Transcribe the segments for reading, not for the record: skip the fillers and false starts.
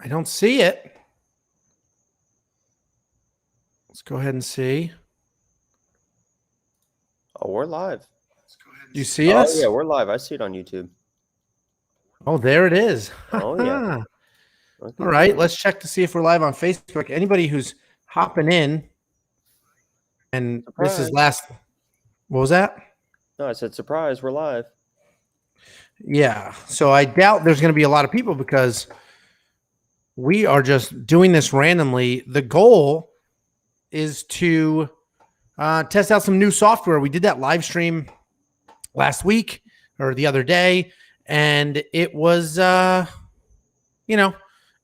I don't see it. Let's go ahead and see. Oh, we're live. You see us? Oh, yeah, we're live. I see it on YouTube. Oh, there it is. Oh, yeah. All right, let's check to see if we're live on Facebook. Anybody who's hopping in, and Surprise. This is last. What was that? No, I said surprise. We're live. Yeah, so I doubt there's going to be a lot of people because we are just doing this randomly. The goal is to test out some new software. We did that live stream last week or the other day, and it was, it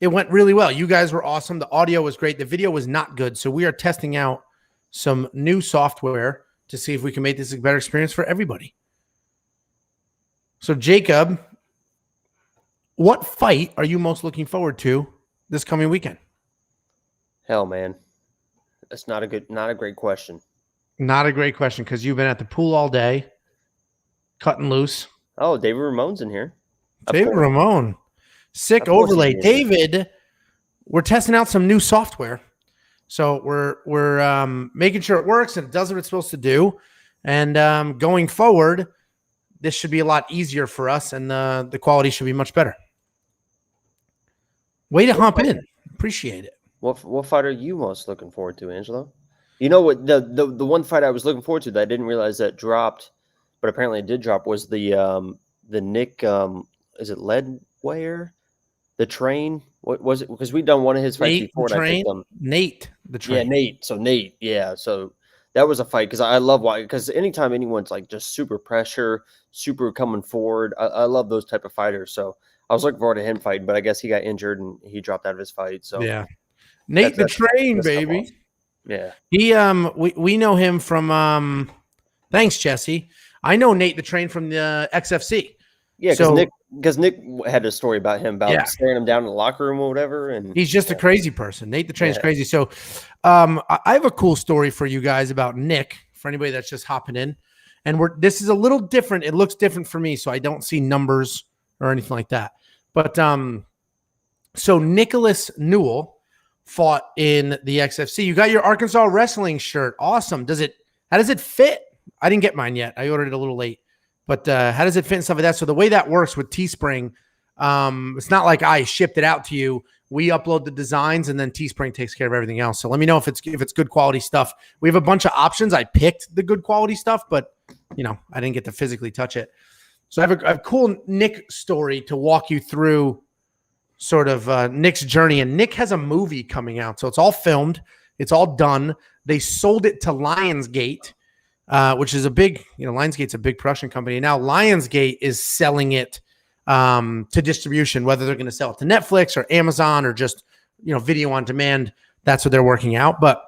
went really well. You guys were awesome. The audio was great. The video was not good. So we are testing out some new software to see if we can make this a better experience for everybody. So Jacob, what fight are you most looking forward to this coming weekend? Hell, man. That's not a great question. Not a great question because you've been at the pool all day, cutting loose. Oh, David Ramon's in here. David Ramon. Sick overlay. David, we're testing out some new software. So we're making sure it works and it does what it's supposed to do. And going forward, this should be a lot easier for us and the quality should be much better. Way to hop in. Appreciate it. What fight are you most looking forward to, Angelo? You know what, the one fight I was looking forward to that I didn't realize that dropped, but apparently it did drop, was the Nick is it Ledware? The Train? What was it? Because we've done one of his fights before. Nate the Train. Yeah, Nate. So Nate, yeah. So that was a fight because I love because anytime anyone's like just super pressure, super coming forward, I love those type of fighters. So I was looking forward to him fighting, but I guess he got injured and he dropped out of his fight. So yeah, Nate the Train, baby. Awesome. Yeah, he we know him from thanks Jesse. I know Nate the Train from the XFC. Yeah, because Nick had a story about him staring him down in the locker room or whatever, and he's just a crazy person. Nate the Train is crazy. So, I have a cool story for you guys about Nick. For anybody that's just hopping in, and this is a little different. It looks different for me, so I don't see numbers or anything like that. But so Nicholas Newell fought in the XFC. You got your Arkansas wrestling shirt. Awesome. How does it fit? I didn't get mine yet. I ordered it a little late. But how does it fit and stuff like that? So the way that works with Teespring, it's not like I shipped it out to you. We upload the designs and then Teespring takes care of everything else. So let me know if it's good quality stuff. We have a bunch of options. I picked the good quality stuff, but I didn't get to physically touch it. So I have a cool Nick story to walk you through sort of Nick's journey. And Nick has a movie coming out. So it's all filmed. It's all done. They sold it to Lionsgate. Which is a big, Lionsgate's a big production company. Now Lionsgate is selling it to distribution, whether they're going to sell it to Netflix or Amazon or just, video on demand. That's what they're working out. But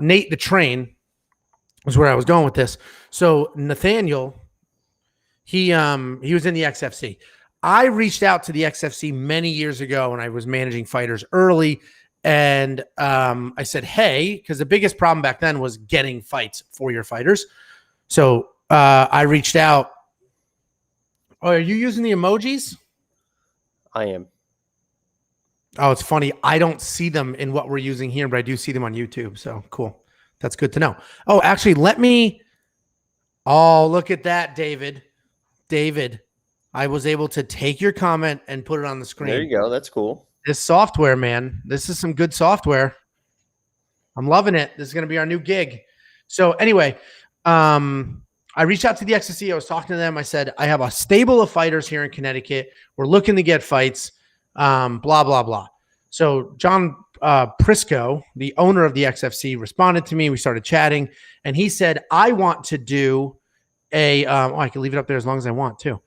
Nate the Train is where I was going with this. So Nathaniel, he was in the XFC. I reached out to the XFC many years ago when I was managing fighters early. And I said, hey, because the biggest problem back then was getting fights for your fighters. So I reached out. Oh, are you using the emojis? I am. Oh, it's funny. I don't see them in what we're using here, but I do see them on YouTube. So cool. That's good to know. Oh, actually, look at that, David. David, I was able to take your comment and put it on the screen. There you go. That's cool. This software, man, this is some good software. I'm loving it. This is going to be our new gig. So anyway, I reached out to the XFC. I was talking to them. I said, I have a stable of fighters here in Connecticut. We're looking to get fights, blah, blah, blah. So John Prisco, the owner of the XFC, responded to me. We started chatting, and he said, I want to do I can leave it up there as long as I want too.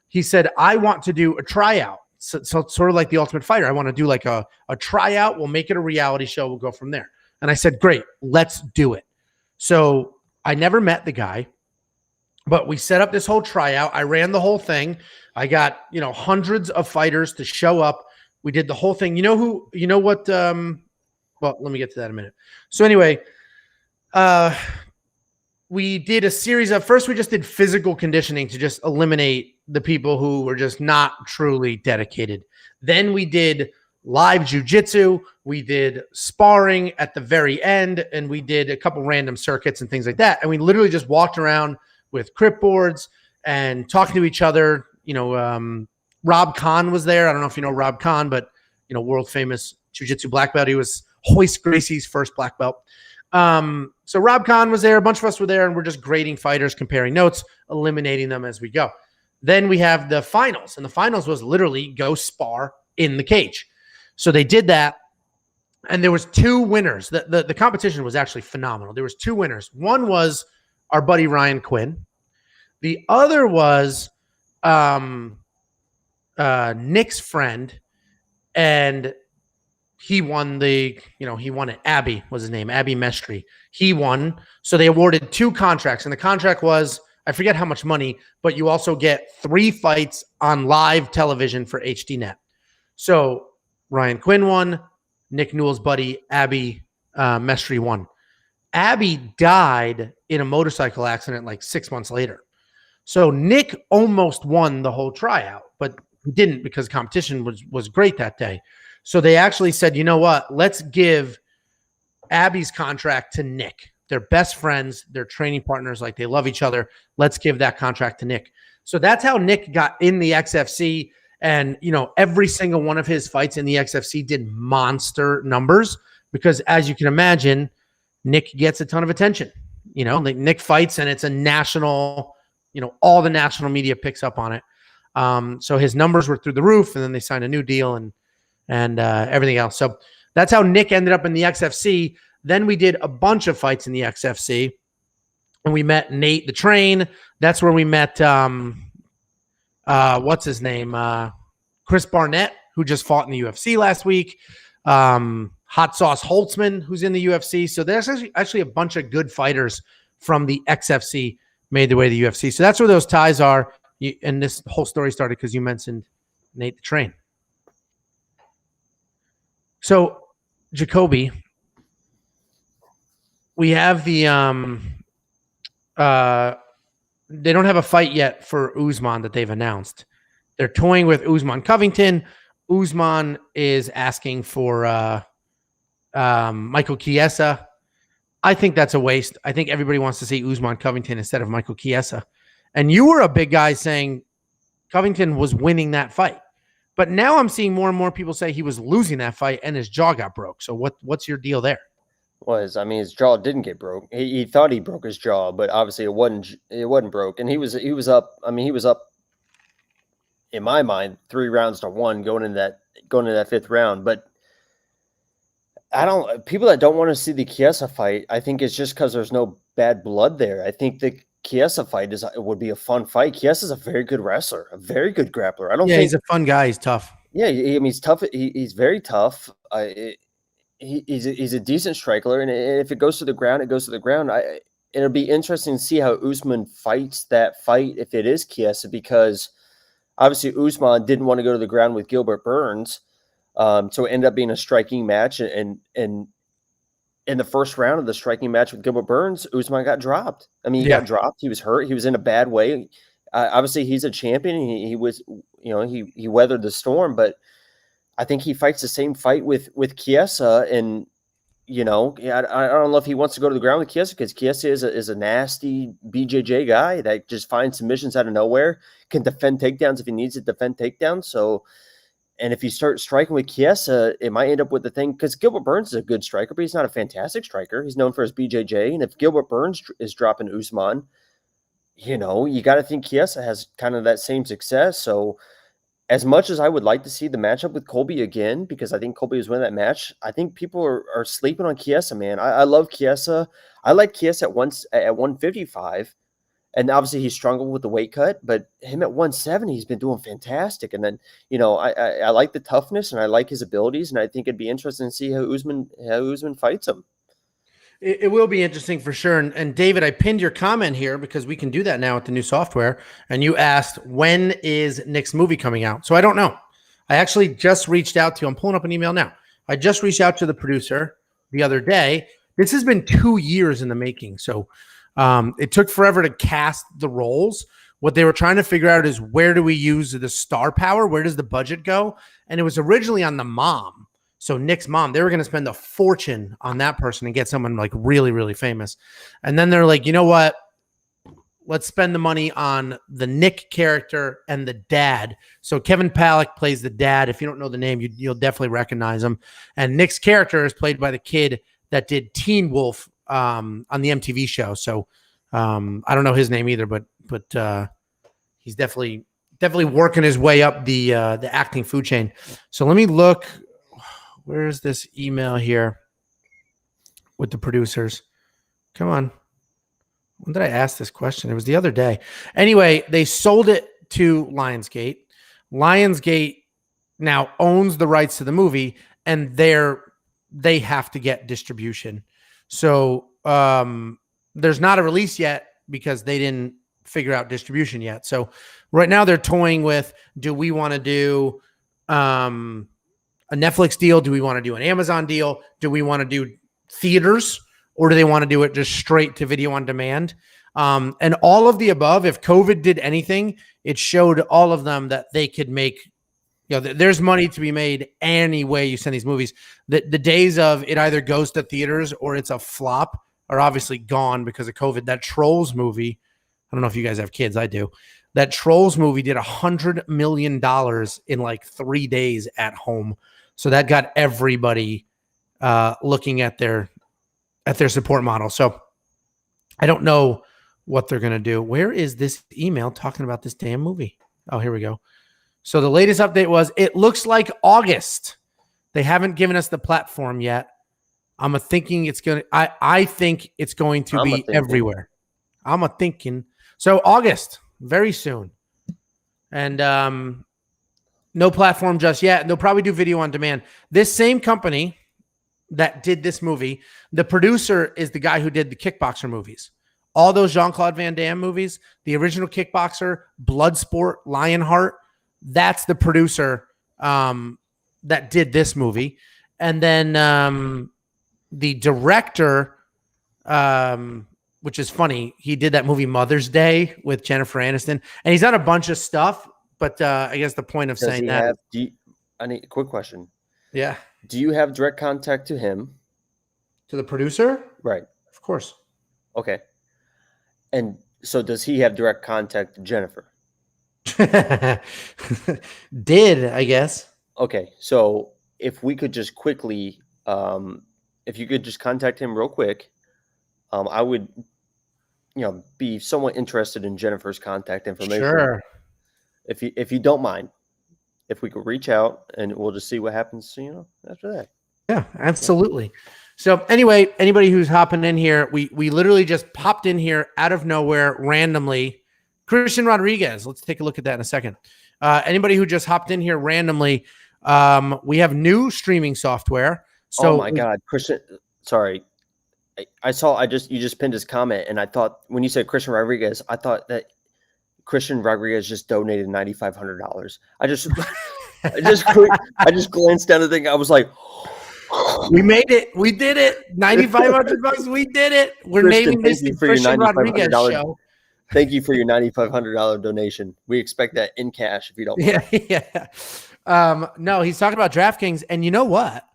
He said, I want to do a tryout. So sort of like the Ultimate Fighter. I want to do like a tryout. We'll make it a reality show. We'll go from there. And I said, great, let's do it. So I never met the guy, but we set up this whole tryout. I ran the whole thing. I got, hundreds of fighters to show up. We did the whole thing. Well, let me get to that in a minute. So anyway, we did a series of, first we just did physical conditioning to just eliminate the people who were just not truly dedicated. Then we did live jujitsu. We did sparring at the very end, and we did a couple random circuits and things like that. And we literally just walked around with crip boards and talking to each other. Rob Kahn was there. I don't know if you know Rob Kahn, but world famous jiu-jitsu black belt. He was Hoist Gracie's first black belt. So Rob Kahn was there. A bunch of us were there, and we're just grading fighters, comparing notes, eliminating them as we go. Then we have the finals, and the finals was literally go spar in the cage. So they did that, and there was 2 winners. The competition was actually phenomenal. There was 2 winners. One was our buddy Ryan Quinn. The other was Nick's friend, and he won he won it. Abby was his name, Abby Mestry. He won. So they awarded 2 contracts, and the contract was, I forget how much money, but you also get 3 fights on live television for HDNet. So Ryan Quinn won. Nick Newell's buddy, Abby Mestry, won. Abby died in a motorcycle accident like 6 months later. So Nick almost won the whole tryout, but he didn't because competition was great that day. So they actually said, you know what? Let's give Abby's contract to Nick. They're best friends. They're training partners. Like, they love each other. Let's give that contract to Nick. So that's how Nick got in the XFC. And, every single one of his fights in the XFC did monster numbers because, as you can imagine, Nick gets a ton of attention. Like, Nick fights and it's a national, all the national media picks up on it. So his numbers were through the roof, and then they signed a new deal and everything else. So that's how Nick ended up in the XFC. Then we did a bunch of fights in the XFC, and we met Nate the Train. That's where we met, what's his name? Chris Barnett, who just fought in the UFC last week. Hot Sauce Holtzman, who's in the UFC. So there's actually a bunch of good fighters from the XFC made their way to the UFC. So that's where those ties are. And this whole story started because you mentioned Nate the Train. So, Jacoby, we have the they don't have a fight yet for Usman that they've announced. They're toying with Usman Covington. Usman is asking for Michael Chiesa. I think that's a waste. I think everybody wants to see Usman Covington instead of Michael Chiesa. And you were a big guy saying Covington was winning that fight. But now I'm seeing more and more people say he was losing that fight and his jaw got broke. So what's your deal there? His jaw didn't get broke. He thought he broke his jaw, but obviously it wasn't broke. And he was up. He was up, in my mind, 3-1 going into that 5th round. But people that don't want to see the Chiesa fight, I think it's just because there's no bad blood there. I think the Chiesa fight would be a fun fight. Chiesa's a very good wrestler, a very good grappler. He's a fun guy. He's tough. Yeah, he's tough. He's very tough. He's a decent striker, and if it goes to the ground, it goes to the ground. It'll be interesting to see how Usman fights that fight if it is Chiesa, because obviously Usman didn't want to go to the ground with Gilbert Burns, so it ended up being a striking match. And in the first round of the striking match with Gilbert Burns, Usman got dropped. He got dropped. He was hurt. He was in a bad way. Obviously, he's a champion. He was, he weathered the storm, but I think he fights the same fight with Chiesa, and I don't know if he wants to go to the ground with Chiesa, because Chiesa is a nasty BJJ guy that just finds submissions out of nowhere, can defend takedowns if he needs to defend takedowns. So, and if you start striking with Chiesa, it might end up with the thing, because Gilbert Burns is a good striker, but he's not a fantastic striker. He's known for his BJJ, and if Gilbert Burns is dropping Usman, you got to think Chiesa has kind of that same success. So, as much as I would like to see the matchup with Colby again, because I think Colby was winning that match, I think people are sleeping on Chiesa, man. I love Chiesa. I like Chiesa at 155, and obviously he's struggled with the weight cut, but him at 170, he's been doing fantastic. And then, I like the toughness, and I like his abilities, and I think it'd be interesting to see how Usman fights him. It will be interesting for sure. And David, I pinned your comment here because we can do that now with the new software. And you asked, when is Nick's movie coming out? So I don't know. I actually just reached out to, I'm pulling up an email now. I just reached out to the producer the other day. This has been 2 years in the making. So it took forever to cast the roles. What they were trying to figure out is, where do we use the star power? Where does the budget go? And it was originally on the mom. So Nick's mom, they were going to spend a fortune on that person and get someone like really, really famous. And then they're like, you know what? Let's spend the money on the Nick character and the dad. So Kevin Pollak plays the dad. If you don't know the name, you'll definitely recognize him. And Nick's character is played by the kid that did Teen Wolf on the MTV show. So I don't know his name either, but he's definitely working his way up the acting food chain. So let me look. Where's this email here with the producers? Come on. When did I ask this question? It was the other day. Anyway, they sold it to Lionsgate. Lionsgate now owns the rights to the movie, and they have to get distribution. So there's not a release yet because they didn't figure out distribution yet. So right now they're toying with, do we want to do a Netflix deal? Do we want to do an Amazon deal? Do we want to do theaters, or do they want to do it just straight to video on demand? And all of the above. If COVID did anything, it showed all of them that they could make, there's money to be made any way you send these movies. The days of it either goes to theaters or it's a flop are obviously gone because of COVID. That Trolls movie, I don't know if you guys have kids. I do. That Trolls movie did $100 million in like 3 days at home. So that got everybody looking at their support model. So I don't know what they're going to do. Where is this email talking about this damn movie? Oh, here we go. So the latest update was, it looks like August. They haven't given us the platform yet. I think it's going to be everywhere. I'm thinking. So August, very soon. And no platform just yet. And they'll probably do video on demand. This same company that did this movie, the producer is the guy who did the Kickboxer movies. All those Jean-Claude Van Damme movies, the original Kickboxer, Bloodsport, Lionheart, that's the producer that did this movie. And then the director, which is funny, he did that movie Mother's Day with Jennifer Aniston. And he's done a bunch of stuff, but I guess the point of saying that. I need a quick question. Yeah. Do you have direct contact to him? To the producer? Right. Of course. Okay. And so does he have direct contact to Jennifer? Did, I guess. Okay. So if we could just quickly, if you could just contact him real quick, I would, be somewhat interested in Jennifer's contact information. Sure. If you don't mind, if we could reach out and we'll just see what happens, after that. Yeah, absolutely. So anyway, anybody who's hopping in here, we literally just popped in here out of nowhere randomly. Christian Rodriguez, let's take a look at that in a second. Anybody who just hopped in here randomly, we have new streaming software. So, oh my God, Christian, sorry. You just pinned his comment, and I thought when you said Christian Rodriguez, I thought that Christian Rodriguez just donated $9,500. I just glanced down the thing. I was like, we made it. We did it. $9,500. We did it. We're naming this the Christian Rodriguez show. Thank you for your $9,500 donation. We expect that in cash if you don't mind. Yeah. No, he's talking about DraftKings, and you know what?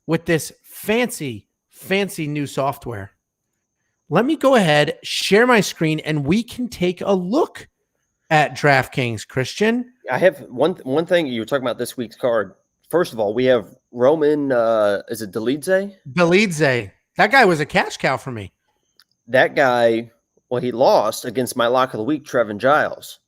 With this fancy new software, let me go ahead, share my screen, and we can take a look at DraftKings. Christian, I have one thing. You were talking about this week's card. First of all, we have Roman. Is it Dolidze? Dolidze. That guy was a cash cow for me. That guy. Well, he lost against my lock of the week, Trevin Giles.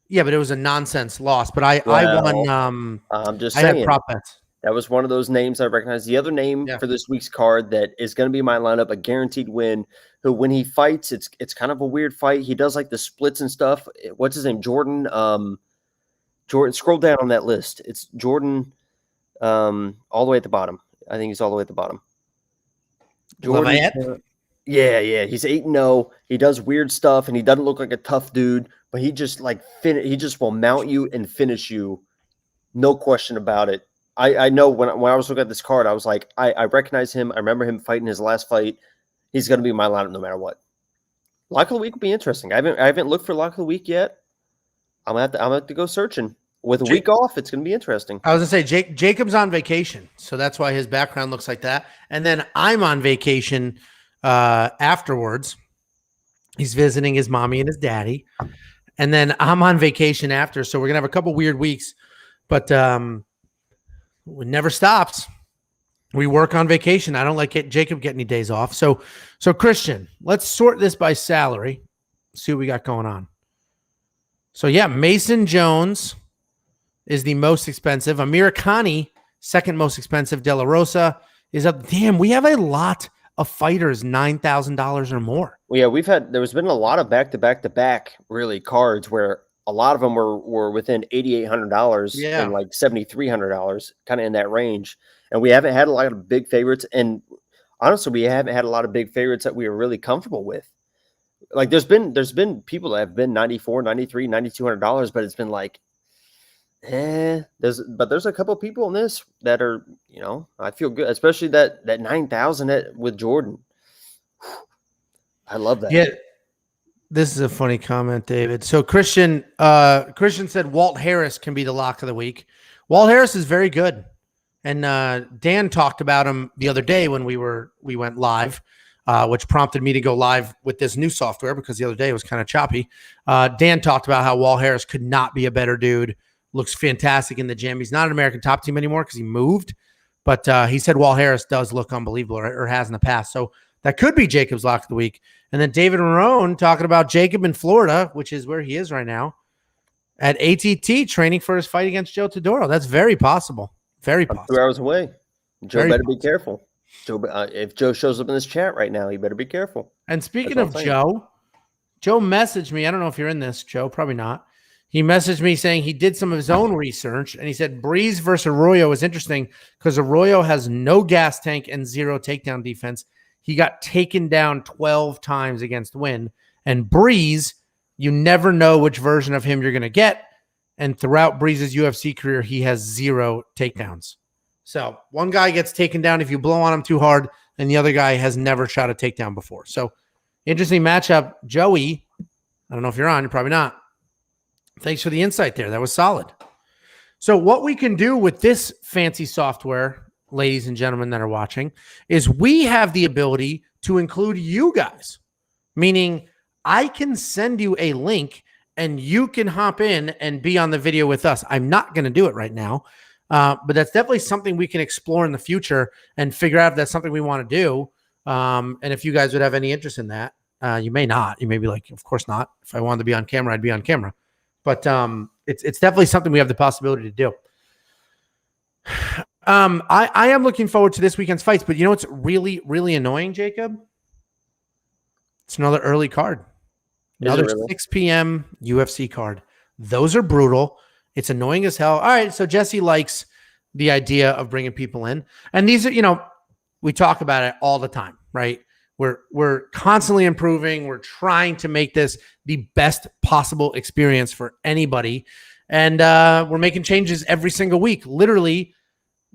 Yeah, but it was a nonsense loss. But I won. I'm just saying. I saying. had prop bets. That was one of those names I recognize. The other name for this week's card that is going to be my lineup, a guaranteed win. Who, when he fights, it's kind of a weird fight. He does like the splits and stuff. What's his name? Jordan. Jordan. Scroll down on that list. It's Jordan. All the way at the bottom. I think he's all the way at the bottom. Jordan. Yeah. He's 8-0. He does weird stuff, and he doesn't look like a tough dude. But he just he just will mount you and finish you, no question about it. I know when I was looking at this card, I was like, I recognize him. I remember him fighting his last fight. He's going to be my lineup no matter what. Lock of the week will be interesting. I haven't looked for lock of the week yet. I'm gonna have to go searching. With a week off, it's gonna be interesting. I was gonna say Jacob's on vacation, so that's why his background looks like that. And then I'm on vacation afterwards. He's visiting his mommy and his daddy, and then I'm on vacation after. So we're gonna have a couple weird weeks, but it never stops. We work on vacation. I don't like Jacob get any days off. So Christian, let's sort this by salary. See what we got going on. So yeah, Mason Jones is the most expensive. Amir Khani, second most expensive. De La Rosa is up. Damn, we have a lot of fighters, $9,000 or more. Well, yeah, there's been a lot of back really cards where a lot of them were within $8,800 and like $7,300, kind of in that range. And we haven't had a lot of big favorites. And honestly, we haven't had a lot of big favorites that we were really comfortable with. Like there's been people that have been $9,400, $9,300, $9,200, but it's been like, there's a couple people in this that are, I feel good, especially that 9,000 with Jordan. I love that. Yeah. This is a funny comment, David. So Christian said Walt Harris can be the lock of the week. Walt Harris is very good. And Dan talked about him the other day when we went live, which prompted me to go live with this new software because the other day it was kind of choppy. Dan talked about how Walt Harris could not be a better dude. Looks fantastic in the gym. He's not an American top team anymore because he moved, but he said Walt Harris does look unbelievable or has in the past. So that could be Jacob's lock of the week. And then David Marone talking about Jacob in Florida, which is where he is right now, at ATT training for his fight against Joe Todoro. That's very possible. Very possible. 2 hours away. Joe better be careful. If Joe shows up in this chat right now, he better be careful. And speaking of Joe messaged me. I don't know if you're in this, Joe. Probably not. He messaged me saying he did some of his own research, and he said Breeze versus Arroyo is interesting because Arroyo has no gas tank and zero takedown defense. He got taken down 12 times against Wynn. And Breeze, you never know which version of him you're going to get. And throughout Breeze's UFC career, he has zero takedowns. So one guy gets taken down if you blow on him too hard, and the other guy has never shot a takedown before. So interesting matchup. Joey, I don't know if you're on. You're probably not. Thanks for the insight there. That was solid. So what we can do with this fancy software, ladies and gentlemen that are watching, is we have the ability to include you guys, meaning I can send you a link and you can hop in and be on the video with us. I'm not going to do it right now, but that's definitely something we can explore in the future and figure out if that's something we want to do. And if you guys would have any interest in that, you may not. You may be like, of course not. If I wanted to be on camera, I'd be on camera. But it's definitely something we have the possibility to do. I am looking forward to this weekend's fights, but you know what's really, really annoying, Jacob? It's another early card. Another 6 p.m. UFC card. Those are brutal. It's annoying as hell. All right, so Jesse likes the idea of bringing people in. And these are, we talk about it all the time, right? We're constantly improving. We're trying to make this the best possible experience for anybody. And we're making changes every single week. Literally,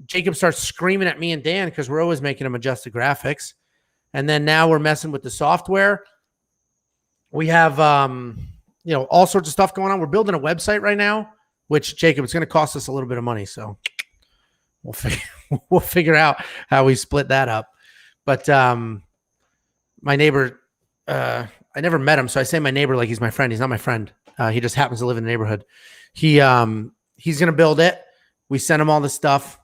Jacob starts screaming at me and Dan because we're always making him adjust the graphics. And then now we're messing with the software. We have, all sorts of stuff going on. We're building a website right now, which, Jacob, it's going to cost us a little bit of money. So we'll figure out how we split that up. But my neighbor, I never met him, so I say my neighbor like he's my friend. He's not my friend. He just happens to live in the neighborhood. He's going to build it. We sent him all the stuff.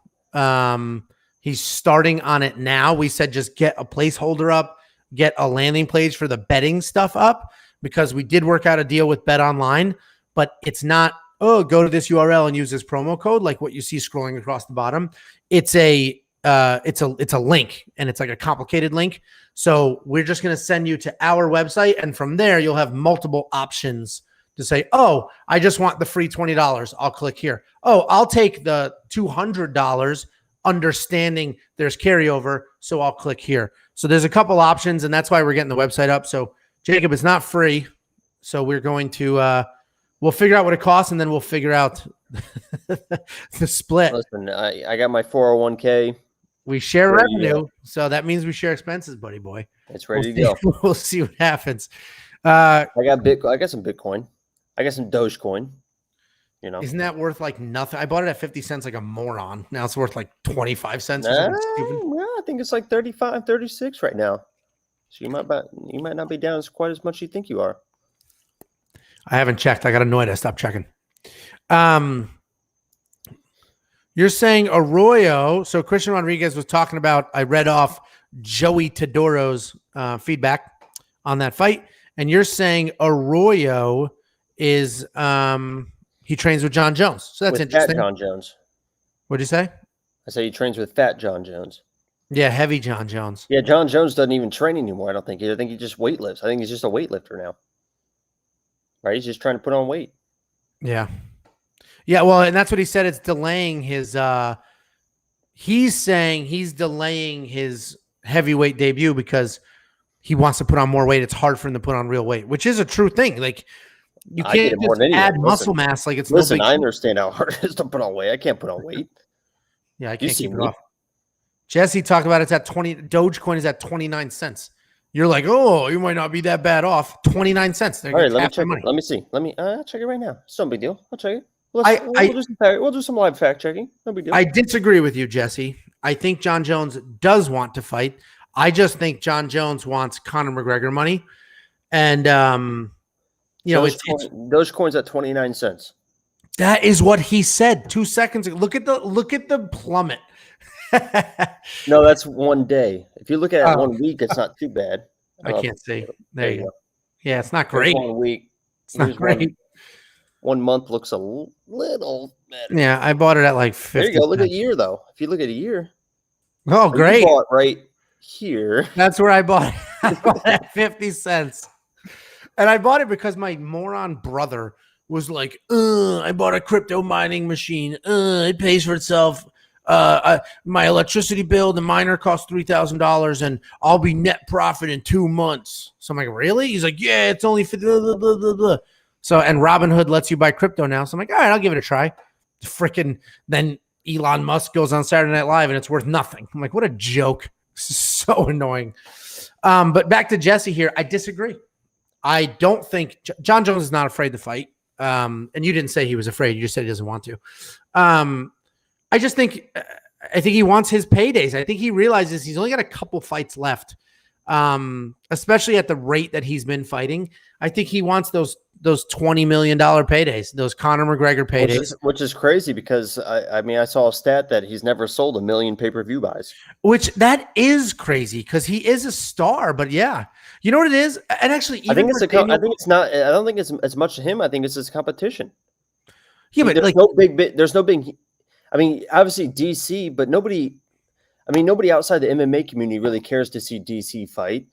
He's starting on it now. We said just get a placeholder up, get a landing page for the betting stuff up, because we did work out a deal with Bet Online, but it's not, go to this URL and use this promo code like what you see scrolling across the bottom. It's a link, and it's like a complicated link. So we're just going to send you to our website, and from there you'll have multiple options to say, oh, I just want the free $20. I'll click here. Oh, I'll take the $200, understanding there's carryover, so I'll click here. So there's a couple options, and that's why we're getting the website up. So Jacob, it's not free. So we're going to we'll figure out what it costs, and then we'll figure out the split. Listen, I got my 401k. We share revenue, so that means we share expenses, buddy boy. It's ready to go. We'll see what happens. I got some Bitcoin. I got some Dogecoin. You know, isn't that worth like nothing? I bought it at 50 cents like a moron. Now it's worth like 25 cents or nah, something stupid. I think it's like 35, 36 right now. So you might not be down as quite as much as you think you are. I haven't checked. I got annoyed. I stopped checking. You're saying Arroyo. So Christian Rodriguez was talking about, I read off Joey Todoro's feedback on that fight. And you're saying Arroyo is he trains with John Jones. So that's with interesting. Fat John Jones. What'd you say? I say he trains with Fat John Jones. Yeah, heavy John Jones. Yeah, John Jones doesn't even train anymore. I think he just weightlifts. I think he's just a weightlifter now. Right? He's just trying to put on weight. Yeah. Yeah, well, and that's what he said. It's delaying his he's saying he's delaying his heavyweight debut because he wants to put on more weight. It's hard for him to put on real weight, which is a true thing. Like you can't just add muscle mass like it's listen, I understand how hard it is to put on weight. I can't put on weight. Yeah, I can't keep it off. Jesse talked about it's at 20. Dogecoin is at 29 cents. You're like, oh, you might not be that bad off. 29 cents. All right, let me check it. Let me see. I'll check it right now. It's no big deal. I'll check it. We'll do some live fact checking. No big deal. I disagree with you, Jesse. I think John Jones does want to fight. I just think John Jones wants Conor McGregor money. And, Dogecoin's at 29 cents. That is what he said 2 seconds ago. Look at the plummet. No, that's one day. If you look at it 1 week, it's not too bad. I can't see. There you go. Yeah, it's not great. 1 week. It's not great. 1 month looks a little better. Yeah, I bought it at like 50. There you go. Look at a year, though. If you look at a year. Oh, great. You bought right here. That's where I bought it. I bought it at 50 cents. And I bought it because my moron brother was like, I bought a crypto mining machine. It pays for itself. My electricity bill, the miner cost $3,000 and I'll be net profit in 2 months. So I'm like, really? He's like, yeah, it's only for blah, blah, blah, blah. So, and Robinhood lets you buy crypto now. So I'm like, all right, I'll give it a try. Freaking then Elon Musk goes on Saturday Night Live and it's worth nothing. I'm like, what a joke. So annoying. But back to Jesse here. I disagree. I don't think John Jones is not afraid to fight. And you didn't say he was afraid. You just said he doesn't want to. I think he wants his paydays. I think he realizes he's only got a couple fights left, especially at the rate that he's been fighting. I think he wants those $20 million paydays, those Conor McGregor paydays. Which is crazy because, I saw a stat that he's never sold 1 million pay-per-view buys. Which that is crazy because he is a star. But yeah, you know what it is? And actually, even I don't think it's as much him. I think it's his competition. Yeah, but there's no big. Obviously DC, but nobody outside the MMA community really cares to see DC fight.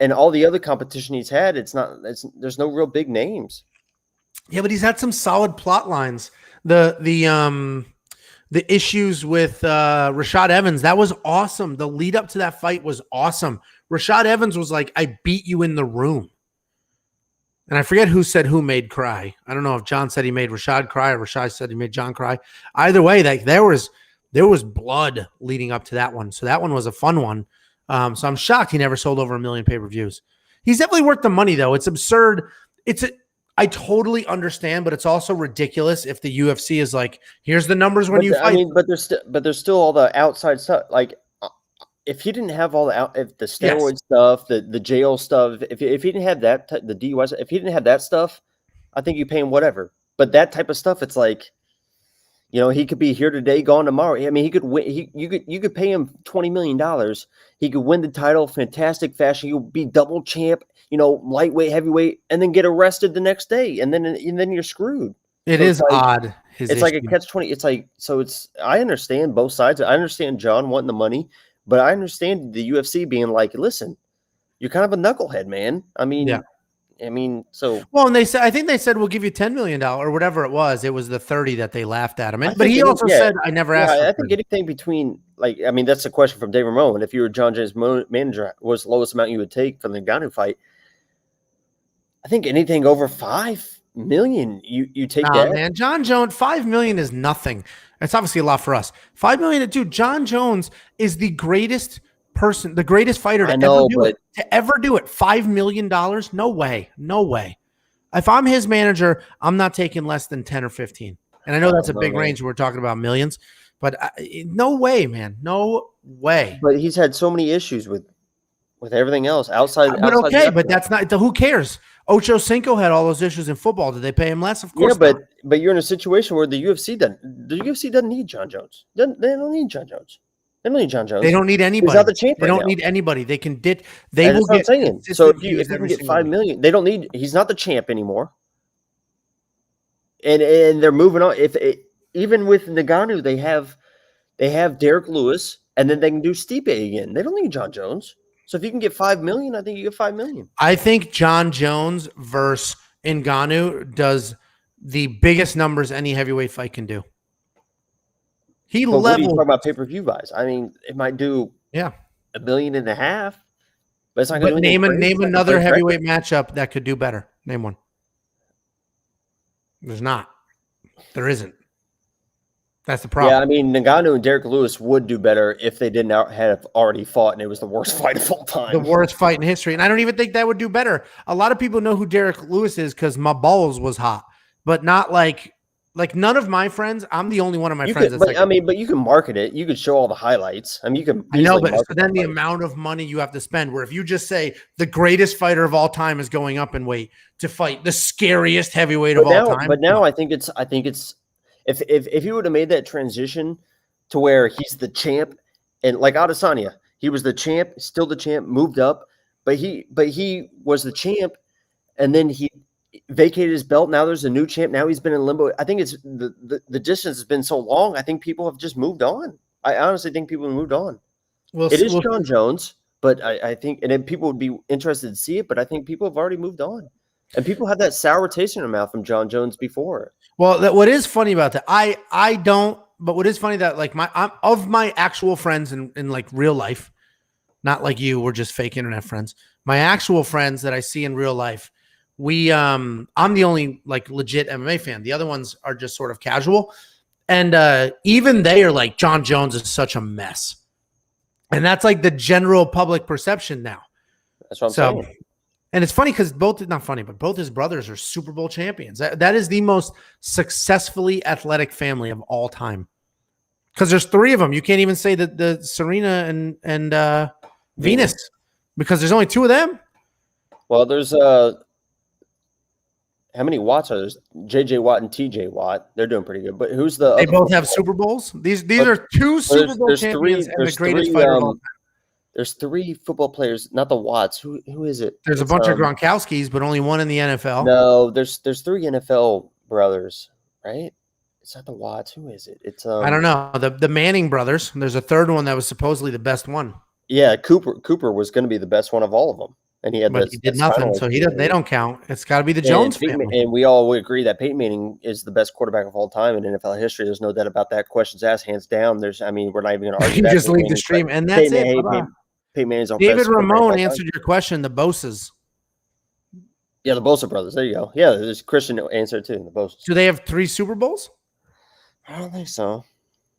And all the other competition he's had, there's no real big names. Yeah, but he's had some solid plot lines. The issues with Rashad Evans, that was awesome. The lead up to that fight was awesome. Rashad Evans was like, I beat you in the room. And I forget who said who made cry. I don't know if John said he made Rashad cry or Rashad said he made John cry. Either way, like there was blood leading up to that one. So that one was a fun one. So I'm shocked he never sold over 1 million pay-per-views. He's definitely worth the money, though. It's absurd. I totally understand, but it's also ridiculous if the UFC is like, here's the numbers when you fight. But there's still all the outside stuff. Like, if he didn't have all the steroid stuff, the jail stuff, if he didn't have that, the DUI, if he didn't have that stuff, I think you pay him whatever. But that type of stuff, it's like, he could be here today, gone tomorrow. He could win. You could pay him $20 million. He could win the title, fantastic fashion. He would be double champ, lightweight, heavyweight, and then get arrested the next day, and then you're screwed. It is odd. It's like a catch-20. It's like I understand both sides. I understand John wanting the money, but I understand the UFC being like, listen, you're kind of a knucklehead, man. Well, and I think they said we'll give you $10 million or whatever it was. It was the 30 that they laughed at him. But he also said, I never asked. I think anything between that's a question from Dave Ramon. If you were John Jones' manager, what's the lowest amount you would take from the Ngannou fight? I think anything over $5 million, you take that. Man, John Jones, $5 million is nothing. It's obviously a lot for us. $5 million, dude. John Jones is the greatest person, the greatest fighter to ever do it. $5 million? No way. No way. If I'm his manager, I'm not taking less than 10 or 15. And I know that's a big range. We're talking about millions, but no way, man. No way. But he's had so many issues with everything else outside. But okay, but that's not. Who cares? Ocho Cinco had all those issues in football. Did they pay him less? Of course. Yeah, but you're in a situation where the UFC doesn't need John Jones. They don't need John Jones. They don't need John Jones. They don't need anybody. He's not the champ. They don't need anybody. They can They will get. Saying. So if you can get $5 million, they don't need. He's not the champ anymore. And they're moving on. Even with Ngannou, they have Derek Lewis, and then they can do Stipe again. They don't need John Jones. So if you can get $5 million, I think you get $5 million. I think John Jones versus Ngannou does the biggest numbers any heavyweight fight can do. What are you talking about pay-per-view buys? I mean, it might do $1.5 million, but it's not going to name another heavyweight matchup that could do better. Name one. There's not. There isn't. That's the problem. Yeah, I mean, Ngannou and Derek Lewis would do better if they didn't have already fought, and it was the worst fight of all time. The worst fight in history. And I don't even think that would do better. A lot of people know who Derek Lewis is because my balls was hot, but not like none of my friends. I'm the only one of my friends. But you can market it. You could show all the highlights. I mean, you can. I know, but then the amount of money you have to spend. Where if you just say the greatest fighter of all time is going up in weight to fight the scariest heavyweight of all time. But now I think it's. If he would have made that transition to where he's the champ, and like Adesanya, he was the champ, still the champ, moved up, but he was the champ, and then he vacated his belt. Now there's a new champ. Now he's been in limbo. I think it's the distance has been so long. I think people have just moved on. I honestly think people have moved on. Well, it is John Jones, but I think, and then people would be interested to see it, but I think people have already moved on. And people had that sour taste in their mouth from John Jones before. Well, what is funny about that, I don't. But what is funny that like of my actual friends in like real life, not like you, we're just fake internet friends. My actual friends that I see in real life, I'm the only like legit MMA fan. The other ones are just sort of casual, and even they are like John Jones is such a mess, and that's like the general public perception now. That's what I'm saying. And it's funny because both his brothers are Super Bowl champions. That is the most successfully athletic family of all time. Because there's three of them. You can't even say that the Serena and Venus, because there's only two of them. Well, there's how many Watts are there? JJ Watt and TJ Watt. They're doing pretty good. But who's the? They both have Super Bowls. These are two Super Bowl champions and the greatest fighter of all time. There's three football players, not the Watts. Who is it? There's a bunch of Gronkowskis, but only one in the NFL. No, there's three NFL brothers, right? It's not the Watts. Who is it? It's I don't know. The Manning brothers. There's a third one that was supposedly the best one. Yeah, Cooper was going to be the best one of all of them, and he did nothing. So they don't count. It's got to be the Jones family. And we all would agree that Peyton Manning is the best quarterback of all time in NFL history. There's no doubt about that. Questions asked, hands down. We're not even going to argue. You just leave the stream, and that's it. David Ramon answered your question. The Boses. Yeah, the Bosa brothers. There you go. Yeah, there's Christian answer too. The Boses. Do they have 3 Super Bowls? I don't think so.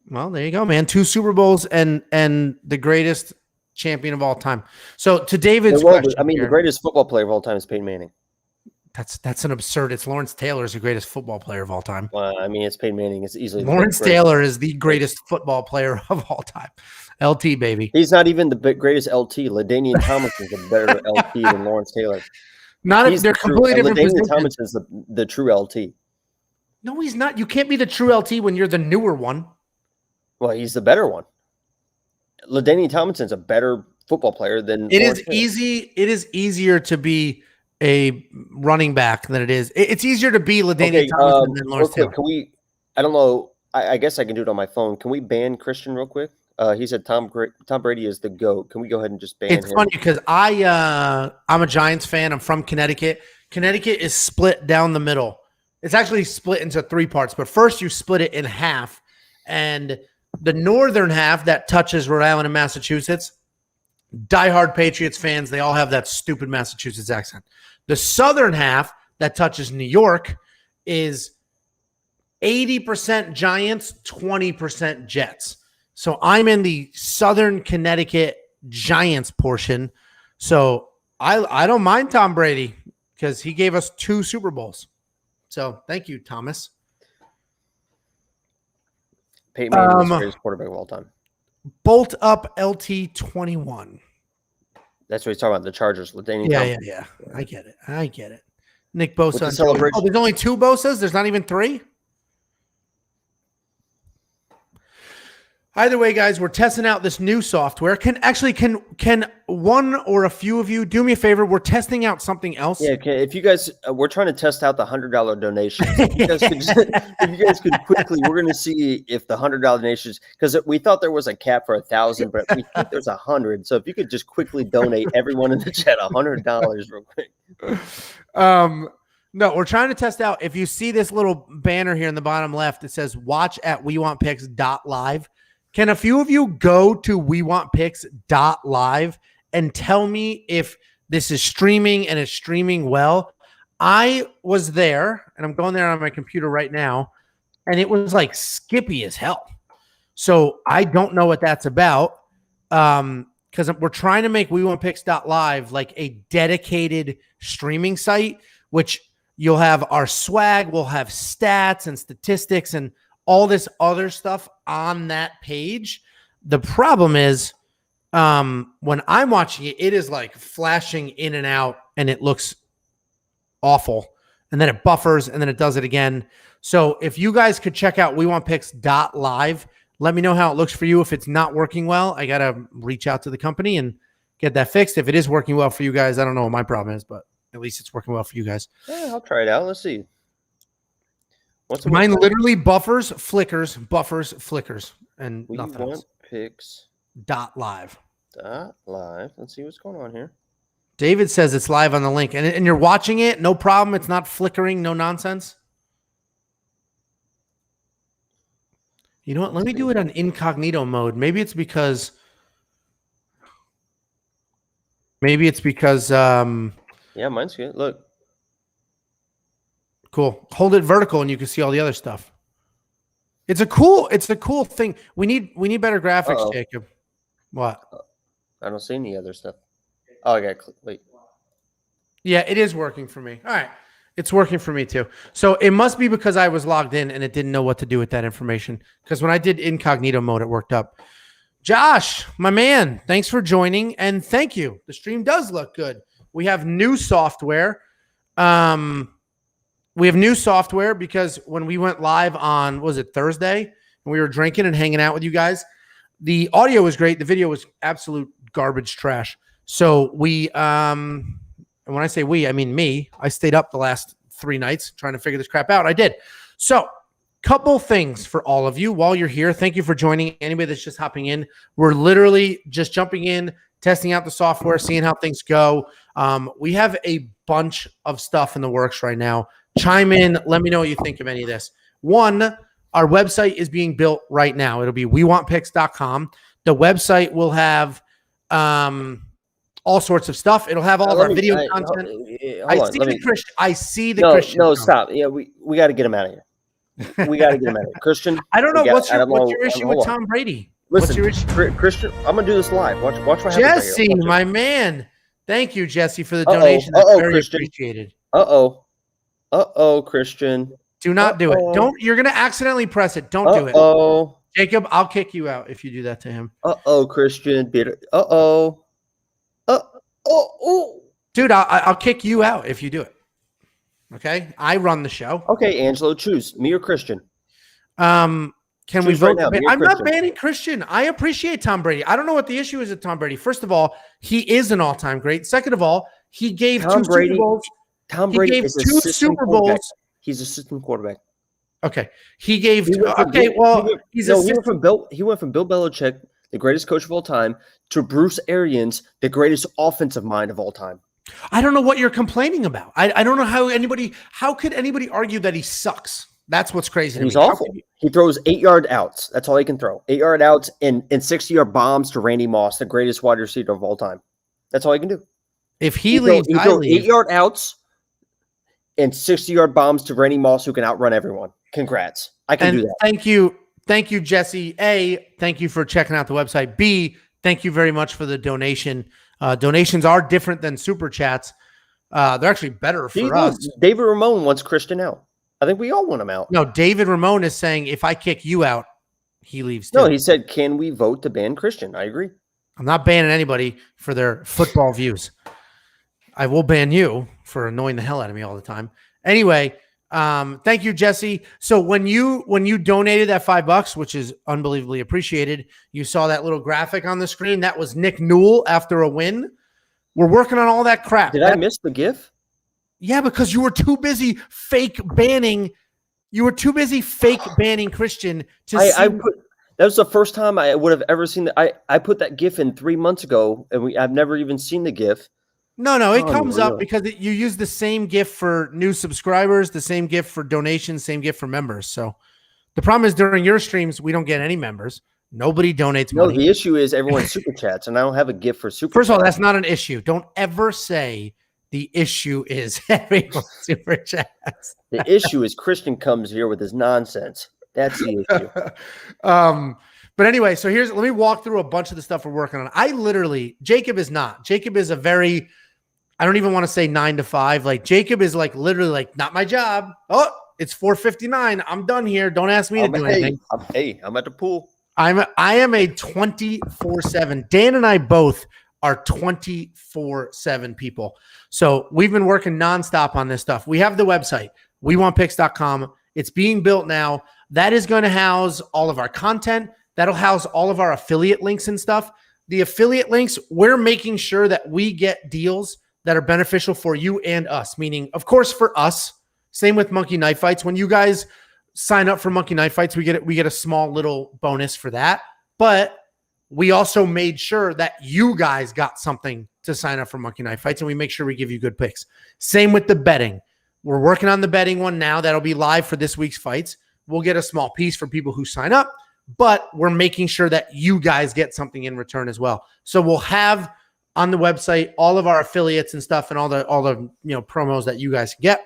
Well, there you go, man. 2 Super Bowls and the greatest champion of all time. So to David's question, the greatest football player of all time is Peyton Manning. That's an absurd. It's Lawrence Taylor is the greatest football player of all time. Well, it's Peyton Manning. It's easily Lawrence Taylor is the greatest football player of all time. LT, baby. He's not even the greatest LT. LaDainian Tomlinson is a better LT than Lawrence Taylor. They're completely different. LaDainian Tomlinson is the true LT. No, he's not. You can't be the true LT when you're the newer one. Well, he's the better one. LaDainian Tomlinson's a better football player than Lawrence Taylor. It is easier to be a running back than it is. It's easier to be LaDainian Tomlinson than Lawrence Taylor. Can we? I don't know. I guess I can do it on my phone. Can we ban Christian real quick? He said Tom Brady is the GOAT. Can we go ahead and just ban him? It's funny because I'm a Giants fan. I'm from Connecticut. Connecticut is split down the middle. It's actually split into 3 parts, but first you split it in half, and the northern half that touches Rhode Island and Massachusetts, diehard Patriots fans, they all have that stupid Massachusetts accent. The southern half that touches New York is 80% Giants, 20% Jets. So I'm in the southern Connecticut Giants portion. So I don't mind Tom Brady because he gave us 2 Super Bowls. So thank you, Thomas. Peyton Manning is the greatest quarterback of all time. Bolt up LT21. That's what he's talking about. The Chargers. Yeah. I get it. Nick Bosa. Celebration. Oh, there's only 2 Bosas. There's not even 3. Either way, guys, we're testing out this new software. Can one or a few of you do me a favor? We're testing out something else. Yeah, if you guys, we're trying to test out the $100 donations. If you guys could quickly, we're going to see if the $100 donations, because we thought there was a cap for 1,000, but we think there's 100. So if you could just quickly donate everyone in the chat $100 real quick. No, we're trying to test out. If you see this little banner here in the bottom left, it says watch at WeWantPicks.live. Can a few of you go to WeWantPicks.live and tell me if this is streaming and it's streaming well? I was there, and I'm going there on my computer right now, and it was like skippy as hell. So I don't know what that's about, because we're trying to make WeWantPicks.live like a dedicated streaming site, which you'll have our swag, we'll have stats and statistics and all this other stuff on that page. The problem is when I'm watching it, it is like flashing in and out and it looks awful. And then it buffers and then it does it again. So if you guys could check out WeWantPicks.live, let me know how it looks for you. If it's not working well, I got to reach out to the company and get that fixed. If it is working well for you guys, I don't know what my problem is, but at least it's working well for you guys. Yeah, I'll try it out. Let's see. Mine literally buffers, flickers, and nothing else. WeWantPicks.live. .live. Let's see what's going on here. David says it's live on the link, and you're watching it, no problem. It's not flickering, no nonsense. You know what? Let me do it on incognito mode. Maybe it's because. Yeah, mine's good. Look. Cool. Hold it vertical and you can see all the other stuff. It's a cool thing. We need better graphics, Jacob. What? I don't see any other stuff. Oh, I got wait. Yeah, it is working for me. All right. It's working for me too. So it must be because I was logged in and it didn't know what to do with that information. Because when I did incognito mode, it worked up. Josh, my man, thanks for joining and thank you. The stream does look good. We have new software. We have new software because when we went live on, was it Thursday? And we were drinking and hanging out with you guys. The audio was great. The video was absolute garbage trash. So we, and when I say we, I mean me. I stayed up the last 3 nights trying to figure this crap out. I did. So couple things for all of you while you're here. Thank you for joining. Anybody that's just hopping in. We're literally just jumping in, testing out the software, seeing how things go. We have a bunch of stuff in the works right now. Chime in. Let me know what you think of any of this. One, our website is being built right now. It'll be WeWantPicks.com. The website will have all sorts of stuff. It'll have all of our video content. I see the Christian. No, stop. Yeah, we got to get him out of here. We got to get him out of here. Christian. I don't know. What's your issue with Tom Brady? Listen, what's your issue? Christian, I'm going to do this live. Watch what happens. Jesse, my man. Thank you, Jesse, for the donation. That's very appreciated. Christian. Do not do it. You're going to accidentally press it. Don't do it. Jacob, I'll kick you out if you do that to him. Christian. Dude, I'll kick you out if you do it. Okay? I run the show. Okay, Angelo, choose me or Christian. Can we vote? Right now, I'm not banning Christian. I appreciate Tom Brady. I don't know what the issue is with Tom Brady. First of all, he is an all-time great. Second of all, he gave two Super Bowls. Tom Brady gave is 2 Super Bowls. He's assistant quarterback. Okay. He gave he went from Bill Belichick, the greatest coach of all time, to Bruce Arians, the greatest offensive mind of all time. I don't know what you're complaining about. I don't know how could anybody argue that he sucks? That's what's crazy. He's awful. He throws 8-yard outs. That's all he can throw. 8-yard outs and 60-yard bombs to Randy Moss, the greatest wide receiver of all time. That's all he can do. If he leaves, he throws 8-yard outs and 60-yard bombs to Randy Moss, who can outrun everyone. Congrats. I can do that. Thank you, Jesse. A, thank you for checking out the website. B, Thank you very much for the donation. Donations are different than super chats. They're actually better for us. David Ramon wants Christian out. I think we all want him out. No, David Ramon is saying if I kick you out, he leaves too. No, he said, can we vote to ban Christian? I agree. I'm not banning anybody for their football views. I will ban you for annoying the hell out of me all the time. Anyway, thank you, Jesse. So when you donated that $5, which is unbelievably appreciated, you saw that little graphic on the screen. That was Nick Newell after a win. We're working on all that crap. Did I miss the GIF? Yeah, because you were too busy fake banning. You were too busy fake banning Christian to see. That was the first time I would have ever seen that. I put that GIF in 3 months ago, and I've never even seen the GIF. No, it comes up because you use the same GIF for new subscribers, the same GIF for donations, same GIF for members. So the problem is during your streams, we don't get any members. Nobody donates money. No, the issue is everyone super chats, and I don't have a GIF for super. First of all, that's not an issue. Don't ever say the issue is everyone super chats. The issue is Christian comes here with his nonsense. That's the issue. But anyway, so let me walk through a bunch of the stuff we're working on. Jacob is not. Jacob is a very, I don't even want to say 9 to 5. Like Jacob is like literally like, not my job. Oh, it's 4:59. I'm done here. Don't ask me to do anything. I'm at the pool. I am a 24/7. Dan and I both are 24/7 people. So we've been working nonstop on this stuff. We have the website, wewantpicks.com. It's being built now. That is going to house all of our content. That'll house all of our affiliate links and stuff. The affiliate links, we're making sure that we get deals that are beneficial for you and us, meaning, of course, for us. Same with Monkey Knife Fights. When you guys sign up for Monkey Knife Fights, we get a small little bonus for that. But we also made sure that you guys got something to sign up for Monkey Knife Fights, and we make sure we give you good picks. Same with the betting. We're working on the betting one now. That'll be live for this week's fights. We'll get a small piece for people who sign up, but we're making sure that you guys get something in return as well. So we'll have on the website all of our affiliates and stuff and all the promos that you guys get.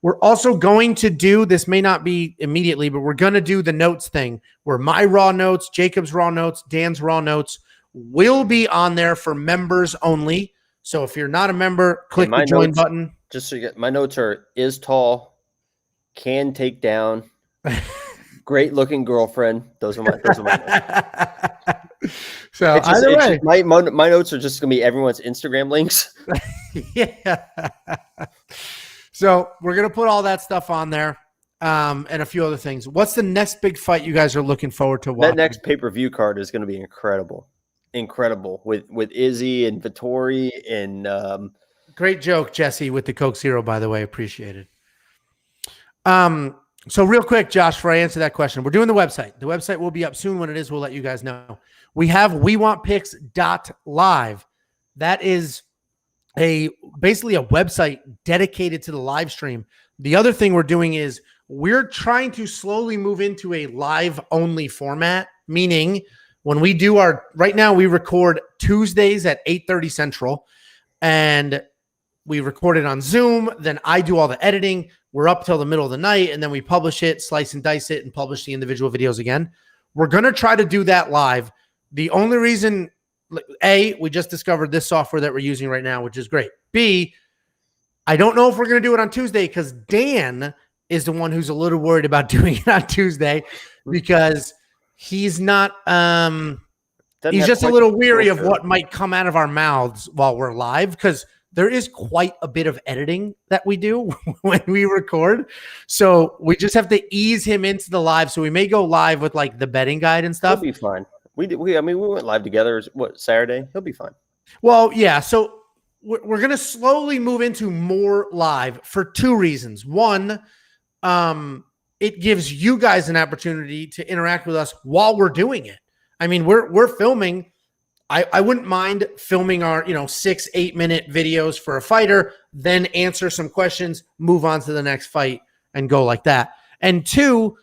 We're also going to do, this may not be immediately, but we're going to do the notes thing where my raw notes, Jacob's raw notes, Dan's raw notes will be on there for members only. So if you're not a member, click the join button. Just so you get, my notes is tall, can take down, great looking girlfriend. Those are my notes. So either way, my notes are just going to be everyone's Instagram links. Yeah. So we're going to put all that stuff on there and a few other things. What's the next big fight you guys are looking forward to watching? That next pay-per-view card is going to be incredible. Incredible with Izzy and Vittori and great joke, Jesse, with the Coke Zero, by the way. Appreciate it. So real quick, Josh, before I answer that question, we're doing the website. The website will be up soon. When it is, we'll let you guys know. We have wewantpicks.live. That is basically a website dedicated to the live stream. The other thing we're doing is we're trying to slowly move into a live only format, meaning when we do right now we record Tuesdays at 8:30 Central and we record it on Zoom. Then I do all the editing. We're up till the middle of the night and then we publish it, slice and dice it, and publish the individual videos again. We're going to try to do that live. The only reason, A, we just discovered this software that we're using right now, which is great. B, I don't know if we're going to do it on Tuesday because Dan is the one who's a little worried about doing it on Tuesday because he's not, he's just a little weary of what might come out of our mouths while we're live because there is quite a bit of editing that we do when we record. So we just have to ease him into the live. So we may go live with like the betting guide and stuff. He'll be fine. We went live together. Saturday? He'll be fine. Well, yeah. So we're going to slowly move into more live for two reasons. One, it gives you guys an opportunity to interact with us while we're doing it. I mean, we're filming. I wouldn't mind filming our 6-8 minute videos for a fighter, then answer some questions, move on to the next fight, and go like that. And two,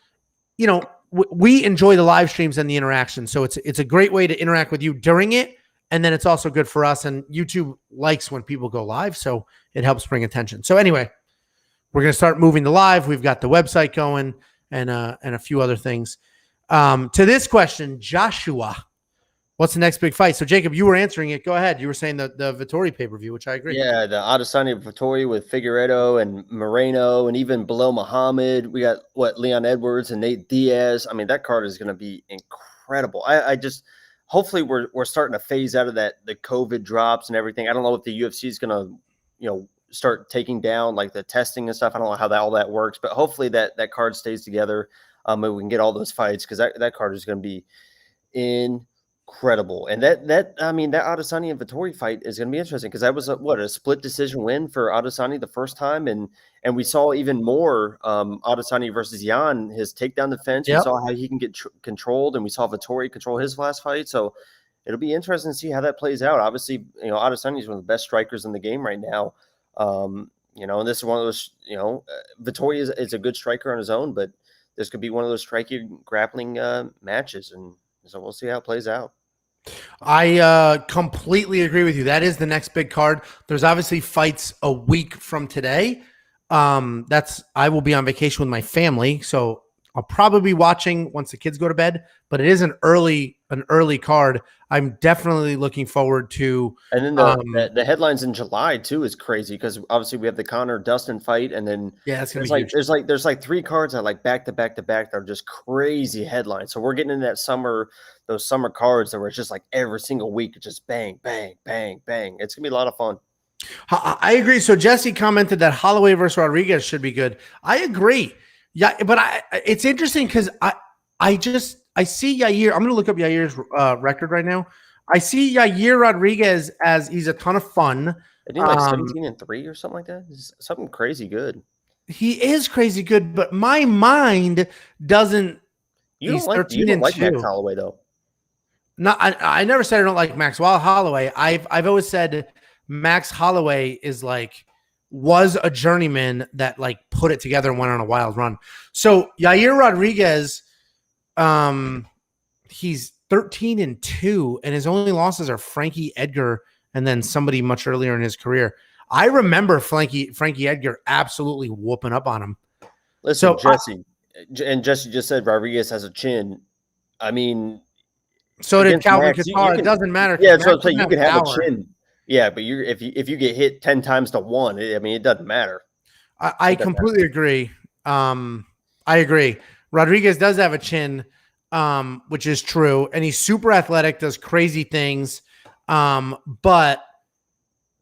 we enjoy the live streams and the interaction. So it's a great way to interact with you during it. And then it's also good for us. And YouTube likes when people go live. So it helps bring attention. So anyway, we're going to start moving to live. We've got the website going and a few other things. To this question, Joshua, What's the next big fight? So Jacob, you were answering it. Go ahead. You were saying the Vettori pay-per-view, which I agree. Yeah, the Adesanya Vettori with Figueiredo and Moreno, and even below Muhammad, we got Leon Edwards and Nate Diaz. I mean, that card is going to be incredible. I just hopefully we're starting to phase out of the COVID drops and everything. I don't know if the UFC is going to start taking down like the testing and stuff. I don't know how all that works, but hopefully that card stays together. And we can get all those fights, because that card is going to be incredible. And that Adesanya and Vettori fight is going to be interesting, because that was a split decision win for Adesanya the first time, and we saw even more Adesanya versus Jan, his takedown defense. Yep. We saw how he can get controlled, and we saw Vettori control his last fight. So it'll be interesting to see how that plays out. Obviously, Adesanya is one of the best strikers in the game right now. And this is one of those, Vettori is a good striker on his own, but this could be one of those striking, grappling matches, and so we'll see how it plays out. I completely agree with you. That is the next big card. There's obviously fights a week from today. I will be on vacation with my family, so I'll probably be watching once the kids go to bed, but it is an early card. I'm definitely looking forward to. And then the headlines in July too is crazy, because obviously we have the Conor Dustin fight, and then it's gonna be huge. There's like 3 cards that like back to back that are just crazy headlines. So we're getting in those summer cards that were just like every single week, it's just bang, bang, bang, bang. It's gonna be a lot of fun. I agree. So Jesse commented that Holloway versus Rodriguez should be good. I agree. Yeah, but it's interesting because I see Yair. I'm going to look up Yair's record right now. I see Yair Rodriguez as he's a ton of fun. I think like 17-3 or something like that. It's something crazy good. He is crazy good, but my mind doesn't. You don't like Max Holloway though. No, I never said I don't like Max Holloway. I've always said Max Holloway was a journeyman that like put it together and went on a wild run. So Yair Rodriguez, he's 13-2, and his only losses are Frankie Edgar and then somebody much earlier in his career. I remember Frankie Edgar absolutely whooping up on him. Listen, Jesse, and Jesse just said Rodriguez has a chin. I mean, so did Calvin Kattar. It doesn't matter. Yeah, so you can have a chin. Yeah, but if you get hit 10 times to 1, it doesn't matter. I completely agree. I agree. Rodriguez does have a chin, which is true, and he's super athletic, does crazy things. But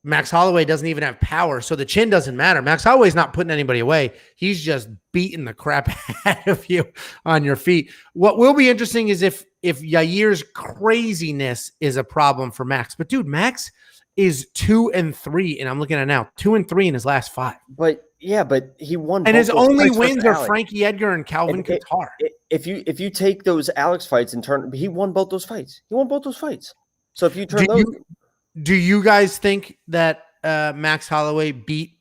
Max Holloway doesn't even have power, so the chin doesn't matter. Max Holloway's not putting anybody away. He's just beating the crap out of you on your feet. What will be interesting is if Yair's craziness is a problem for Max. But dude, Max is 2-3, and I'm looking at it now, 2-3 in his last 5. But he won, and his only wins are Frankie Edgar and Calvin Kattar. If you take those Alex fights and he won both those fights. So if you turn do you guys think that Max Holloway beat